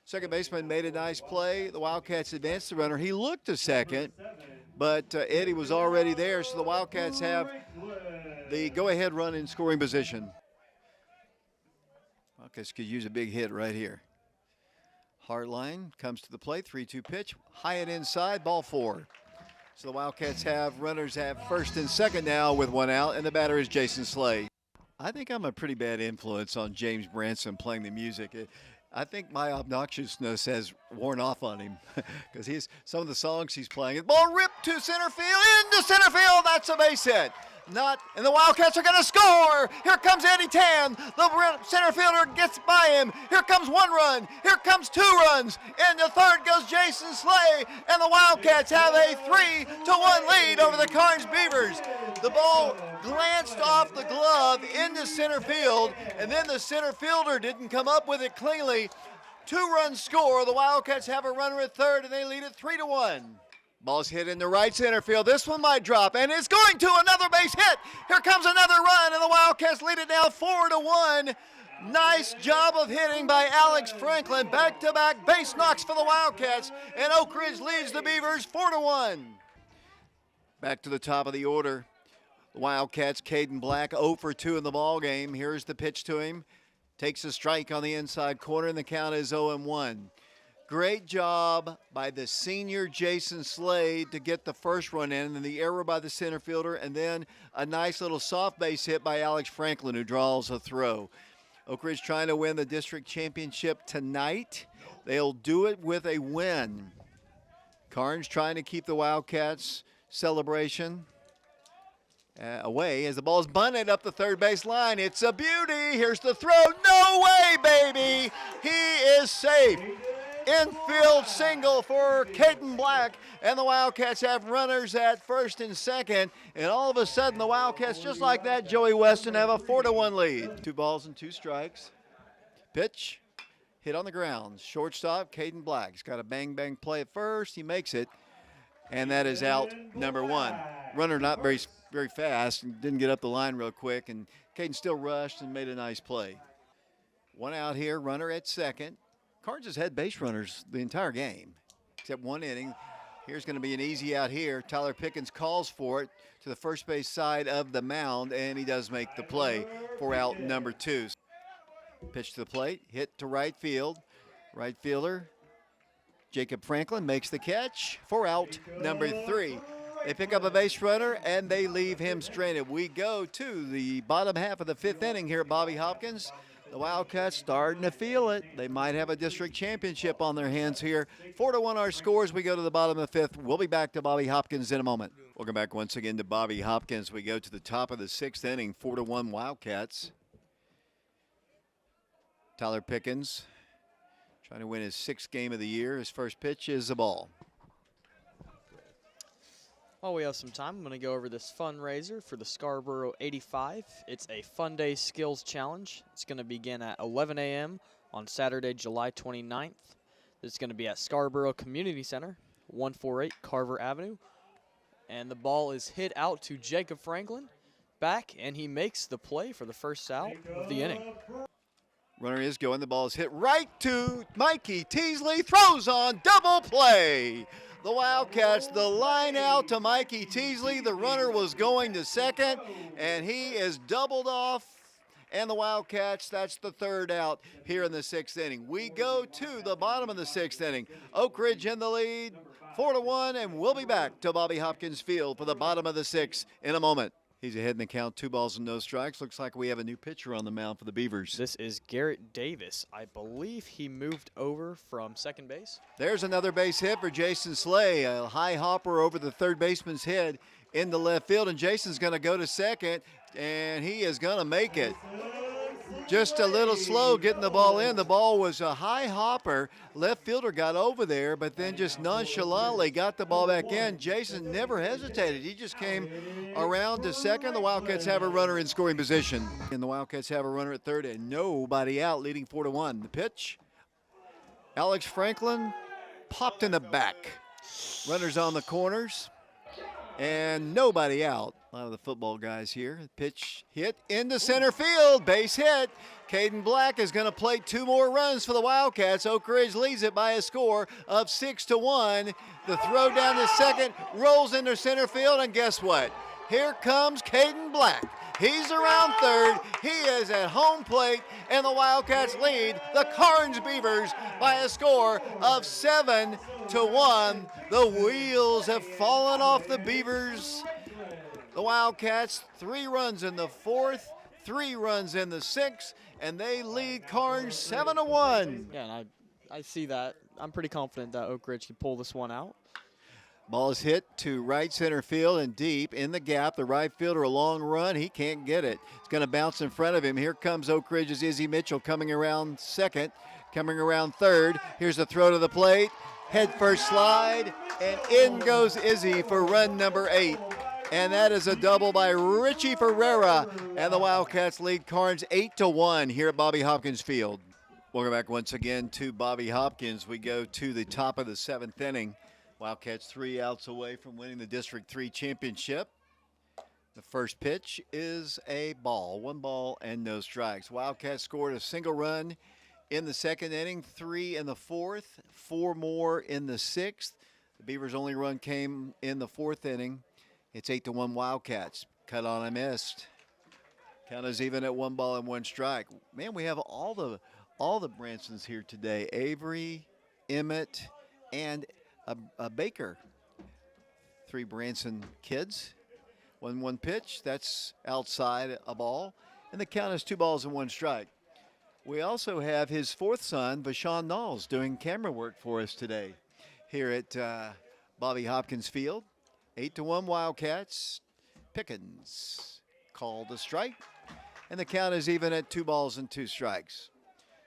Second baseman made a nice play. The Wildcats advanced the runner. He looked to second, but Eddie was already there, so the Wildcats have the go-ahead run in scoring position. Wildcats could use a big hit right here. Hartline comes to the plate, 3-2 pitch, high and inside, ball 4. So the Wildcats have runners at 1st and 2nd now with 1 out, and the batter is Jason Slay. I think I'm a pretty bad influence on James Branson playing the music. I think my obnoxiousness has worn off on him because some of the songs he's playing. Ball ripped to center field, into center field. That's a base hit. And the Wildcats are going to score. Here comes Eddie Tan. The center fielder gets by him. Here comes 1 run. Here comes 2 runs. And the 3rd goes Jason Slay. And the Wildcats have a 3-1 lead over the Karns Beavers. The ball glanced off the glove into center field, and then the center fielder didn't come up with it cleanly. 2-run score. The Wildcats have a runner at 3rd, and they lead it 3-1. Ball's hit into right center field. This one might drop, and it's going to another base hit. Here comes another run, and the Wildcats lead it now 4-1. Nice job of hitting by Alex Franklin. Back-to-back base knocks for the Wildcats, and Oak Ridge leads the Beavers 4-1. Back to the top of the order. The Wildcats, Caden Black, 0 for 2 in the ball game. Here's the pitch to him. Takes a strike on the inside corner, and the count is 0-1. Great job by the senior Jason Slade to get the first run in, and then the error by the center fielder, and then a nice little soft base hit by Alex Franklin, who draws a throw. Oak Ridge trying to win the district championship tonight. They'll do it with a win. Karns trying to keep the Wildcats celebration away as the ball is bunted up the 3rd base line. It's a beauty. Here's the throw. No way, baby. He is safe. Infield single for Caden Black, and the Wildcats have runners at 1st and 2nd, and all of a sudden the Wildcats, just like that, Joey Weston, have a 4-1 lead. 2 balls and 2 strikes. Pitch, hit on the ground. Shortstop, Caden Black. He's got a bang-bang play at first. He makes it, and that is out number 1. Runner not very fast and didn't get up the line real quick, and Caden still rushed and made a nice play. 1 out here, runner at 2nd. Karns has had base runners the entire game, except 1 inning. Here's going to be an easy out here. Tyler Pickens calls for it to the first base side of the mound, and he does make the play for out number 2. Pitch to the plate, hit to right field. Right fielder Jacob Franklin makes the catch for out number 3. They pick up a base runner, and they leave him stranded. We go to the bottom half of the 5th inning here at Bobby Hopkins. The Wildcats starting to feel it. They might have a district championship on their hands here. 4-1 our scores. We go to the bottom of the 5th. We'll be back to Bobby Hopkins in a moment. Welcome back once again to Bobby Hopkins. We go to the top of the 6th inning, 4-1 Wildcats. Tyler Pickens trying to win his 6th game of the year. His first pitch is a ball. While we have some time, I'm going to go over this fundraiser for the Scarborough 85. It's a Fun Day Skills Challenge. It's going to begin at 11 a.m. on Saturday, July 29th. It's going to be at Scarborough Community Center, 148 Carver Avenue. And the ball is hit out to Jacob Franklin, back, and he makes the play for the first out of the inning. Runner is going. The ball is hit right to Mikey Teasley. Throws on, double play. The Wildcats, the line out to Mikey Teasley. The runner was going to second, and he is doubled off. And the Wildcats, that's the 3rd out here in the 6th inning. We go to the bottom of the 6th inning. Oak Ridge in the lead, 4-1, and we'll be back to Bobby Hopkins Field for the bottom of the 6th in a moment. He's ahead in the count, 2 balls and no strikes. Looks like we have a new pitcher on the mound for the Beavers. This is Garrett Davis. I believe he moved over from second base. There's another base hit for Jason Slay. A high hopper over the third baseman's head into left field, and Jason's going to go to second, and he is going to make it. Just a little slow getting the ball in. The ball was a high hopper. Left fielder got over there, but then just nonchalantly got the ball back in. Jason never hesitated. He just came around to second. The Wildcats have a runner in scoring position. And the Wildcats have a runner at third and nobody out, leading 4-1. The pitch, Alex Franklin popped in the back. Runners on the corners and nobody out. A lot of the football guys here. Pitch hit into center field. Base hit. Caden Black is going to plate 2 more runs for the Wildcats. Oak Ridge leads it by a score of 6-1. The throw down to second rolls into center field, and guess what? Here comes Caden Black. He's around third. He is at home plate, and the Wildcats lead the Karns Beavers by a score of 7-1. The wheels have fallen off the Beavers. The Wildcats, 3 runs in the 4th, 3 runs in the 6th, and they lead Karns 7-1. Yeah, and I see that. I'm pretty confident that Oak Ridge can pull this one out. Ball is hit to right center field and deep in the gap. The right fielder, a long run. He can't get it. It's going to bounce in front of him. Here comes Oak Ridge's Izzy Mitchell coming around second, coming around third. Here's the throw to the plate. Head first slide, and in goes Izzy for run number 8. And that is a double by Richie Ferreira. And the Wildcats lead Karns 8-1 here at Bobby Hopkins Field. Welcome back once again to Bobby Hopkins. We go to the top of the 7th inning. Wildcats 3 outs away from winning the District 3 championship. The first pitch is a ball. 1 ball and no strikes. Wildcats scored a single run in the 2nd inning, 3 in the 4th, 4 more in the 6th. The Beavers' only run came in the 4th inning. It's 8-1 Wildcats. Cut on and missed. Count is even at 1 ball and 1 strike. Man, we have all the Bransons here today. Avery, Emmett, and a Baker. 3 Branson kids. 1-1 pitch. That's outside a ball. And the count is 2 balls and 1 strike. We also have his 4th son, Vashawn Knowles, doing camera work for us today here at Bobby Hopkins Field. 8-1 Wildcats. Pickens called a strike. And the count is even at 2 balls and 2 strikes.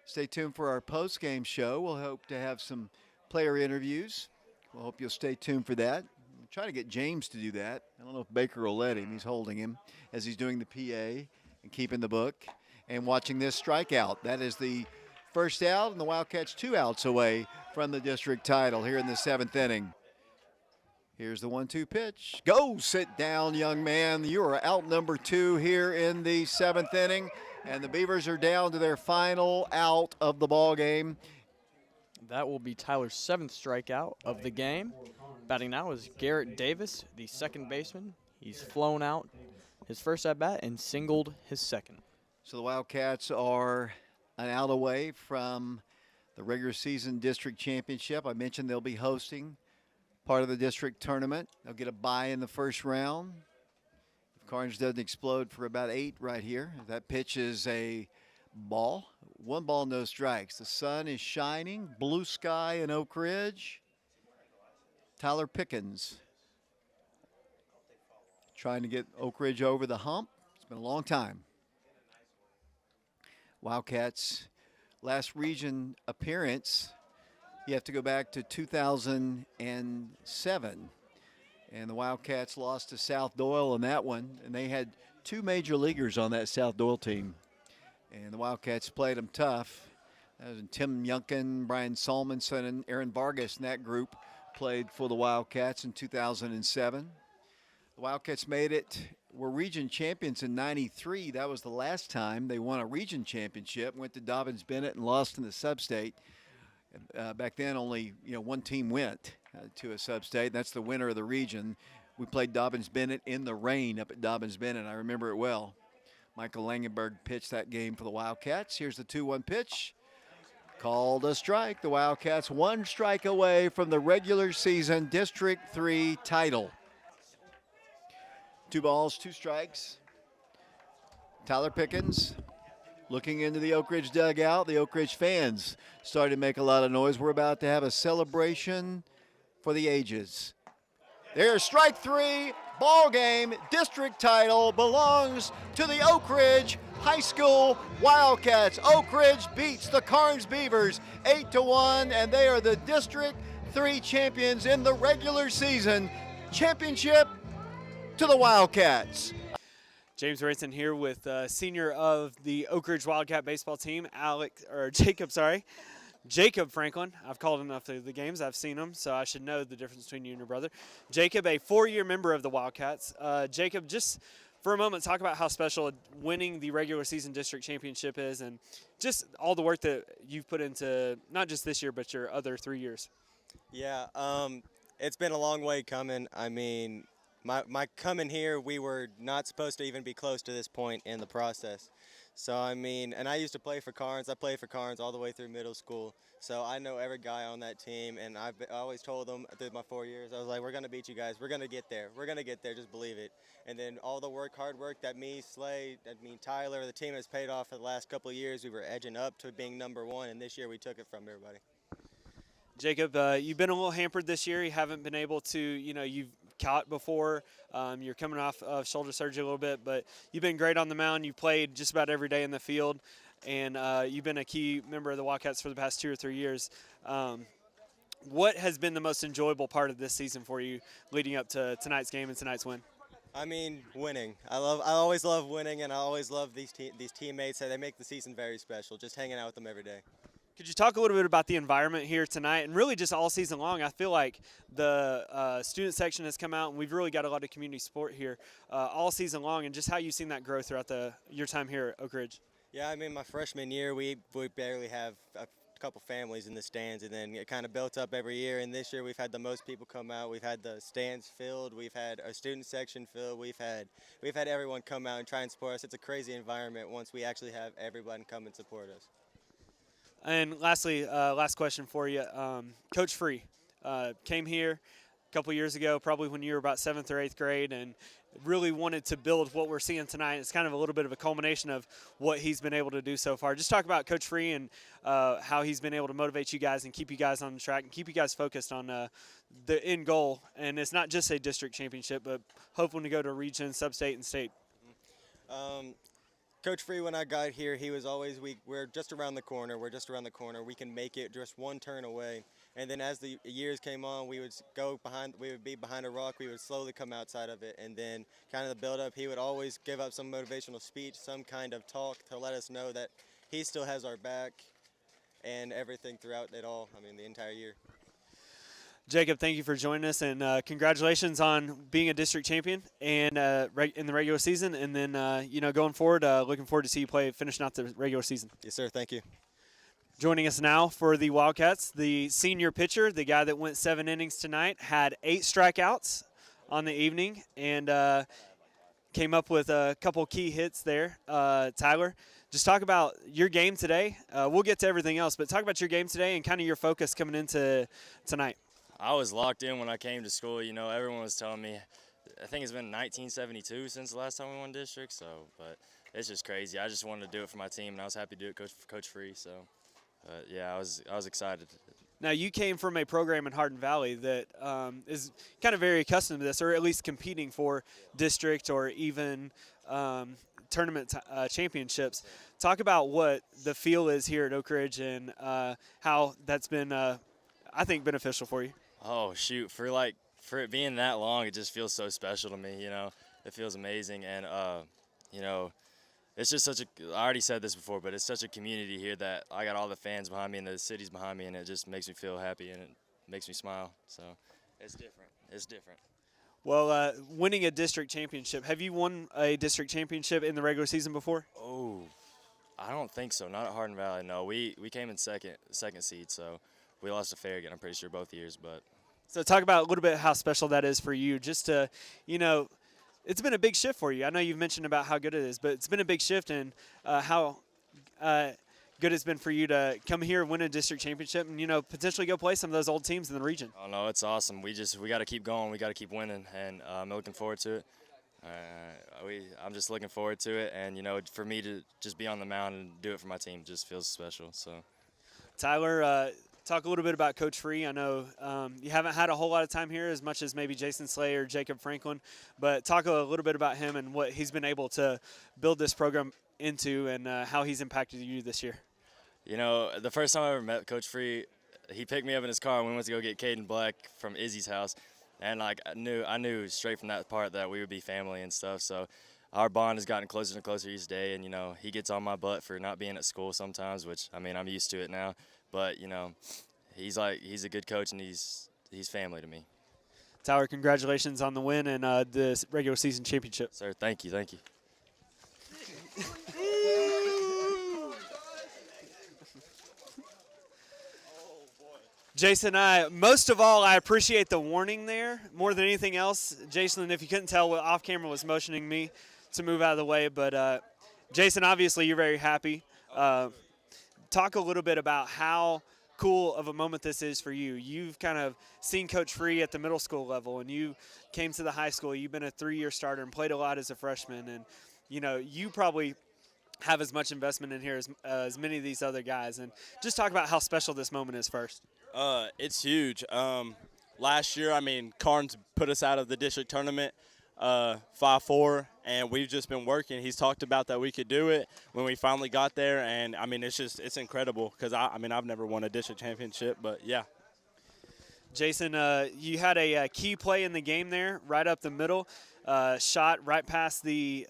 Stay tuned for our post-game show. We'll hope to have some player interviews. We'll hope you'll stay tuned for that. We'll try to get James to do that. I don't know if Baker will let him. He's holding him as he's doing the PA and keeping the book and watching this strikeout. That is the first out, and the Wildcats 2 outs away from the district title here in the 7th inning. Here's the 1-2 pitch. Go sit down, young man. You are out number 2 here in the 7th inning, and the Beavers are down to their final out of the ball game. That will be Tyler's 7th strikeout of the game. Batting now is Garrett Davis, the second baseman. He's flown out his first at-bat and singled his second. So the Wildcats are an out away from the regular season district championship. I mentioned they'll be hosting part of the district tournament. They'll get a bye in the first round. If Karns doesn't explode for about 8 right here. That pitch is a ball. 1 ball, no strikes. The sun is shining. Blue sky in Oak Ridge. Tyler Pickens trying to get Oak Ridge over the hump. It's been a long time. Wildcats' last region appearance, you have to go back to 2007. And the Wildcats lost to South Doyle in that one. And they had 2 major leaguers on that South Doyle team. And the Wildcats played them tough. That was Tim Yunkin, Brian Salmonson, and Aaron Vargas in that group played for the Wildcats in 2007. The Wildcats were region champions in '93. That was the last time they won a region championship. Went to Dobbins-Bennett and lost in the sub-state. Back then, only 1 team went to a sub-state. That's the winner of the region. We played Dobbins-Bennett in the rain up at Dobbins-Bennett. I remember it well. Michael Langenberg pitched that game for the Wildcats. Here's the 2-1 pitch. Called a strike. The Wildcats 1 strike away from the regular season District 3 title. 2 balls, 2 strikes. Tyler Pickens looking into the Oak Ridge dugout. The Oak Ridge fans started to make a lot of noise. We're about to have a celebration for the ages. There's strike 3, ball game, district title belongs to the Oak Ridge High School Wildcats. Oak Ridge beats the Karns Beavers 8-1, and they are the District 3 champions in the regular season championship to the Wildcats. James Ranson here with senior of the Oak Ridge Wildcat baseball team, Jacob Franklin. I've called enough of the games. I've seen them, so I should know the difference between you and your brother. Jacob, a 4-year member of the Wildcats. Jacob, just for a moment, talk about how special winning the regular season district championship is and just all the work that you've put into not just this year but your other 3 years. Yeah, it's been a long way coming. I mean, my coming here, we were not supposed to even be close to this point in the process. So, I mean, and I used to play for Karns. I played for Karns all the way through middle school. So I know every guy on that team, and I always told them through my 4 years, I was like, we're going to beat you guys. We're going to get there. We're going to get there. Just believe it. And then all the hard work that Tyler, the team has paid off for the last couple of years. We were edging up to being number 1, and this year we took it from everybody. Jacob, you've been a little hampered this year. You haven't been able to, you've caught before. You're coming off of shoulder surgery a little bit, but you've been great on the mound. You played just about every day in the field, and you've been a key member of the Wildcats for the past 2 or 3 years. What has been the most enjoyable part of this season for you leading up to tonight's game and tonight's win? I mean, winning. I always love winning, and I always love these teammates. They make the season very special, just hanging out with them every day. Could you talk a little bit about the environment here tonight and really just all season long? I feel like the student section has come out, and we've really got a lot of community support here all season long, and just how you've seen that grow throughout your time here at Oak Ridge. Yeah, I mean, my freshman year, we barely have a couple families in the stands, and then it kind of built up every year. And this year we've had the most people come out. We've had the stands filled. We've had a student section filled. We've had everyone come out and try and support us. It's a crazy environment once we actually have everyone come and support us. And lastly, last question for you. Coach Free came here a couple years ago, probably when you were about 7th or 8th grade, and really wanted to build what we're seeing tonight. It's kind of a little bit of a culmination of what he's been able to do so far. Just talk about Coach Free and how he's been able to motivate you guys and keep you guys on the track and keep you guys focused on the end goal. And it's not just a district championship, but hoping to go to region, sub-state, and state. Coach Free, when I got here, he was always, we're just around the corner. We're just around the corner. We can make it just one turn away. And then as the years came on, we would be behind a rock. We would slowly come outside of it. And then kind of the build-up, he would always give up some motivational speech, some kind of talk to let us know that he still has our back and everything throughout it all, the entire year. Jacob, thank you for joining us, and congratulations on being a district champion and in the regular season. And then, going forward, looking forward to see you finishing out the regular season. Yes, sir. Thank you. Joining us now for the Wildcats, the senior pitcher, the guy that went 7 innings tonight, had 8 strikeouts on the evening and came up with a couple key hits there. Tyler, just talk about your game today. We'll get to everything else, but talk about your game today and kind of your focus coming into tonight. I was locked in when I came to school. You know, everyone was telling me, I think it's been 1972 since the last time we won district, but it's just crazy. I just wanted to do it for my team, and I was happy to do it for Coach Free, so. Yeah, I was excited. Now, you came from a program in Hardin Valley that is kind of very accustomed to this, or at least competing for district or even tournament championships. Talk about what the feel is here at Oak Ridge and how that's been, I think, beneficial for you. Oh, shoot. For it being that long, it just feels so special to me, you know. It feels amazing, and, you know, it's just I already said this before, but it's such a community here that I got all the fans behind me and the city's behind me, and it just makes me feel happy and it makes me smile. So it's different. It's different. Well, winning a district championship, have you won a district championship in the regular season before? Oh, I don't think so. Not at Hardin Valley. No, we came in second seed, so we lost to Farragut, I'm pretty sure, both years. But so talk about a little bit how special that is for you, just to, you know, it's been a big shift for you. I know you've mentioned about how good it is, but it's been a big shift in how good it's been for you to come here, win a district championship, and, you know, potentially go play some of those old teams in the region. Oh, no, it's awesome. We got to keep going. We got to keep winning, and I'm looking forward to it. I'm just looking forward to it, and, you know, for me to just be on the mound and do it for my team just feels special. So, Tyler, talk a little bit about Coach Free. I know you haven't had a whole lot of time here as much as maybe Jason Slay or Jacob Franklin, but talk a little bit about him and what he's been able to build this program into and how he's impacted you this year. You know, the first time I ever met Coach Free, he picked me up in his car and we went to go get Caden Black from Izzy's house. And, like, I knew straight from that part that we would be family and stuff. So our bond has gotten closer and closer each day. And, you know, he gets on my butt for not being at school sometimes, which, I mean, I'm used to it now. But, you know, he's a good coach, and he's family to me. Tyler, congratulations on the win and the regular season championship. Sir, thank you. Jason, most of all, I appreciate the warning there more than anything else. Jason, if you couldn't tell, off camera was motioning me to move out of the way. But, Jason, obviously you're very happy. Talk a little bit about how cool of a moment this is for you. You've kind of seen Coach Free at the middle school level, and you came to the high school. You've been a 3-year starter and played a lot as a freshman. And, you know, you probably have as much investment in here as many of these other guys. And just talk about how special this moment is first. It's huge. Last year, I mean, Karns put us out of the district tournament 5-4, and we've just been working. He's talked about that we could do it when we finally got there, and, I mean, it's incredible because, I mean, I've never won a district championship, but, yeah. Jason, you had a key play in the game there, right up the middle, shot right past the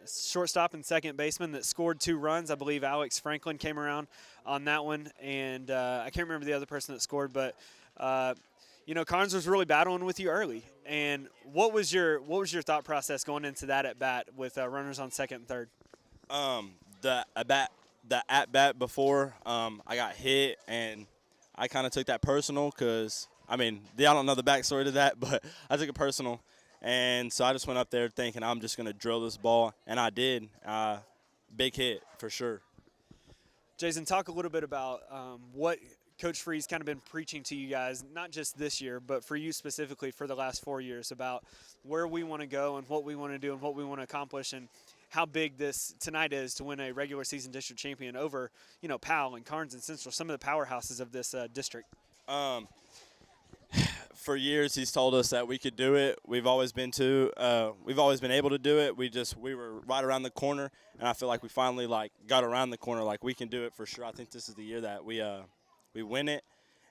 shortstop and second baseman that scored 2 runs. I believe Alex Franklin came around on that one, and I can't remember the other person that scored, but you know, Karns was really battling with you early. And what was your thought process going into that at bat with runners on second and third? The at bat before I got hit, and I kind of took that personal because, I mean, I don't know the backstory to that, but I took it personal. And so I just went up there thinking I'm just going to drill this ball, and I did. Big hit for sure. Jason, talk a little bit about what Coach Free's kind of been preaching to you guys, not just this year, but for you specifically for the last 4 years, about where we want to go and what we want to do and what we want to accomplish, and how big this tonight is to win a regular season district champion over, you know, Powell and Karns and Central, some of the powerhouses of this district. For years, he's told us that we could do it. We've always been able to do it. We were right around the corner, and I feel like we finally got around the corner. Like, we can do it for sure. I think this is the year that we win it,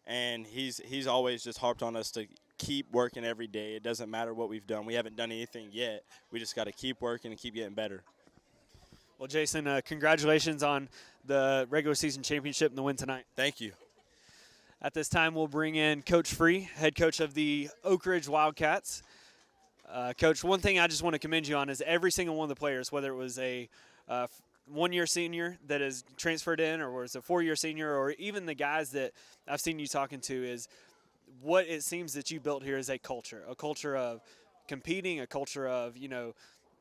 and he's always just harped on us to keep working every day. It doesn't matter what we've done. We haven't done anything yet. We just got to keep working and keep getting better. Well, Jason, congratulations on the regular season championship and the win tonight. Thank you. At this time, we'll bring in Coach Free, head coach of the Oak Ridge Wildcats. Coach, one thing I just want to commend you on is every single one of the players, whether it was one-year senior that is transferred in, or was a 4-year senior, or even the guys that I've seen you talking to, is what it seems that you built here is a culture of competing, a culture of,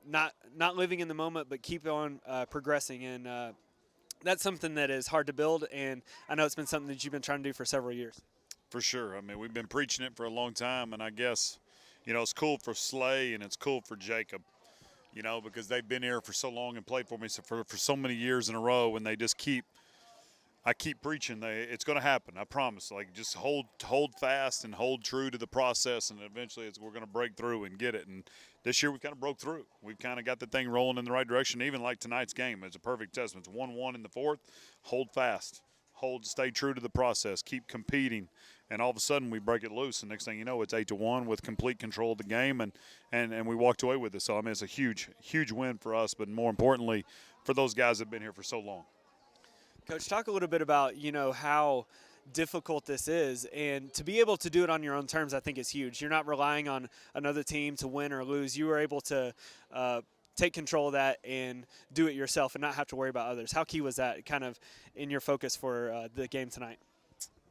not living in the moment, but keep on progressing. And that's something that is hard to build, and I know it's been something that you've been trying to do for several years. For sure. I mean, we've been preaching it for a long time, and I guess, it's cool for Slay and it's cool for Jacob, because they've been here for so long and played for me for so many years in a row, and they just I keep preaching. It's going to happen. I promise. Like, just hold fast and hold true to the process, and eventually we're going to break through and get it. And this year we kind of broke through. We've kind of got the thing rolling in the right direction. Even like tonight's game, it's a perfect testament. It's 1-1 in the fourth. Hold fast. Stay true to the process. Keep competing. And all of a sudden we break it loose, and next thing you know, it's 8-1 with complete control of the game, and we walked away with it. So, I mean, it's a huge, huge win for us, but more importantly for those guys that have been here for so long. Coach, talk a little bit about, how difficult this is, and to be able to do it on your own terms, I think is huge. You're not relying on another team to win or lose. You were able to take control of that and do it yourself and not have to worry about others. How key was that kind of in your focus for the game tonight?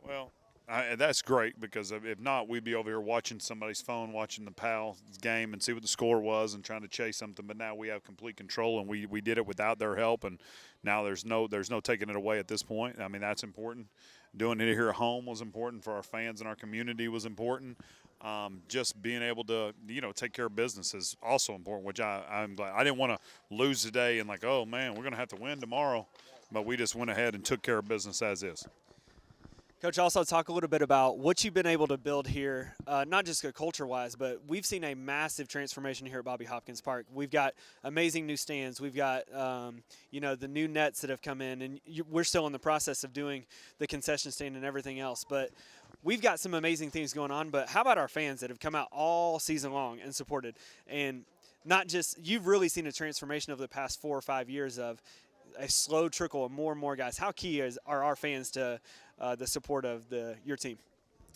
Well, that's great, because if not, we'd be over here watching somebody's phone, watching the Pal's game and see what the score was and trying to chase something. But now we have complete control, and we did it without their help, and now there's no taking it away at this point. I mean, that's important. Doing it here at home was important for our fans and our community was important. Just being able to, take care of business is also important, which I'm glad. I didn't want to lose today and oh, man, we're going to have to win tomorrow. But we just went ahead and took care of business as is. Coach, also talk a little bit about what you've been able to build here, not just culture-wise, but we've seen a massive transformation here at Bobby Hopkins Park. We've got amazing new stands. We've got, the new nets that have come in, and we're still in the process of doing the concession stand and everything else. But we've got some amazing things going on. But how about our fans that have come out all season long and supported? And not just – you've really seen a transformation over the past 4 or 5 years of a slow trickle of more and more guys. How key are our fans to the support of your team?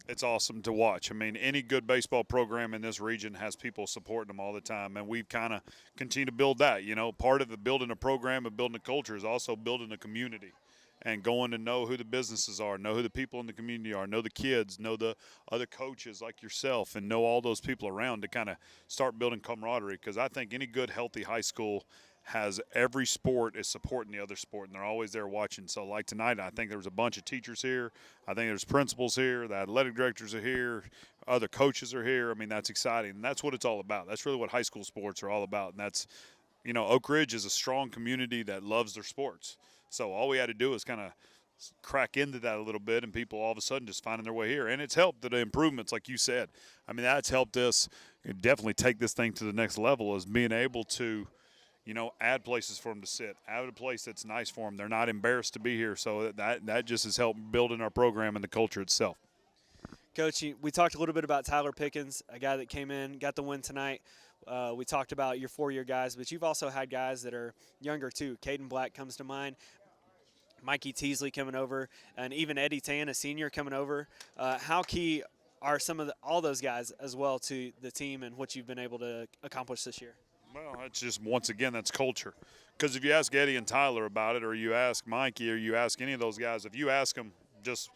It's awesome to watch. I mean, any good baseball program in this region has people supporting them all the time, and we've kind of continued to build that. Part of the building a program and building a culture is also building a community and going to know who the businesses are, know who the people in the community are, know the kids, know the other coaches like yourself, and know all those people around to kind of start building camaraderie, because I think any good, healthy high school has every sport is supporting the other sport, and they're always there watching. So like tonight, I think there was a bunch of teachers here. I think there's principals here. The athletic directors are here. Other coaches are here. I mean, that's exciting, and that's what it's all about. That's really what high school sports are all about, and that's, Oak Ridge is a strong community that loves their sports. So all we had to do is kind of crack into that a little bit, and people all of a sudden just finding their way here. And it's helped the improvements, like you said. I mean, that's helped us definitely take this thing to the next level, is being able to – add places for them to sit, add a place that's nice for them. They're not embarrassed to be here. So that just has helped building our program and the culture itself. Coach, we talked a little bit about Tyler Pickens, a guy that came in, got the win tonight. We talked about your 4-year guys, but you've also had guys that are younger too. Caden Black comes to mind. Mikey Teasley coming over, and even Eddie Tan, a senior, coming over. How key are all those guys as well to the team and what you've been able to accomplish this year? Well, it's just, once again, that's culture. Because if you ask Eddie and Tyler about it, or you ask Mikey, or you ask any of those guys, if you ask them just,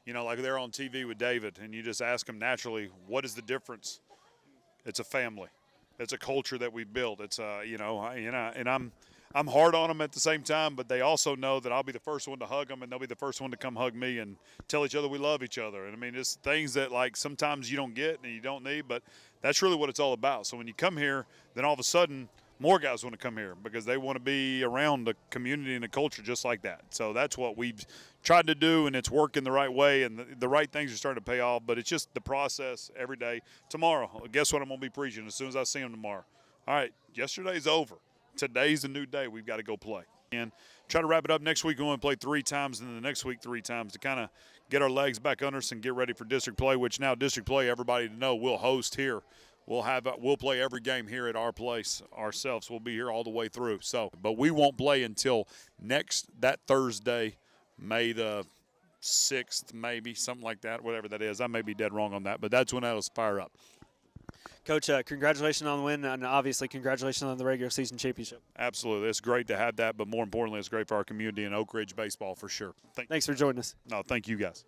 like they're on TV with David, and you just ask them naturally, what is the difference? It's a family. It's a culture that we build. It's, and I'm hard on them at the same time, but they also know that I'll be the first one to hug them, and they'll be the first one to come hug me and tell each other we love each other. And, I mean, it's things that, sometimes you don't get and you don't need, but that's really what it's all about. So when you come here, then all of a sudden more guys want to come here because they want to be around the community and the culture just like that. So that's what we've tried to do, and it's working the right way, and the right things are starting to pay off. But it's just the process every day. Tomorrow, guess what I'm going to be preaching as soon as I see them tomorrow? All right, yesterday's over. Today's a new day. We've got to go play. And try to wrap it up next week. We want to play 3 times, and then the next week 3 times to kind of get our legs back under us and get ready for district play, which now district play, everybody to know, we'll host here. We'll play every game here at our place ourselves. We'll be here all the way through. So, but we won't play until that Thursday, May the 6th, maybe, something like that, whatever that is. I may be dead wrong on that, but that's when that'll fire up. Coach, congratulations on the win, and obviously congratulations on the regular season championship. Absolutely. It's great to have that, but more importantly, it's great for our community and Oak Ridge baseball for sure. Thanks for joining us. No, thank you guys.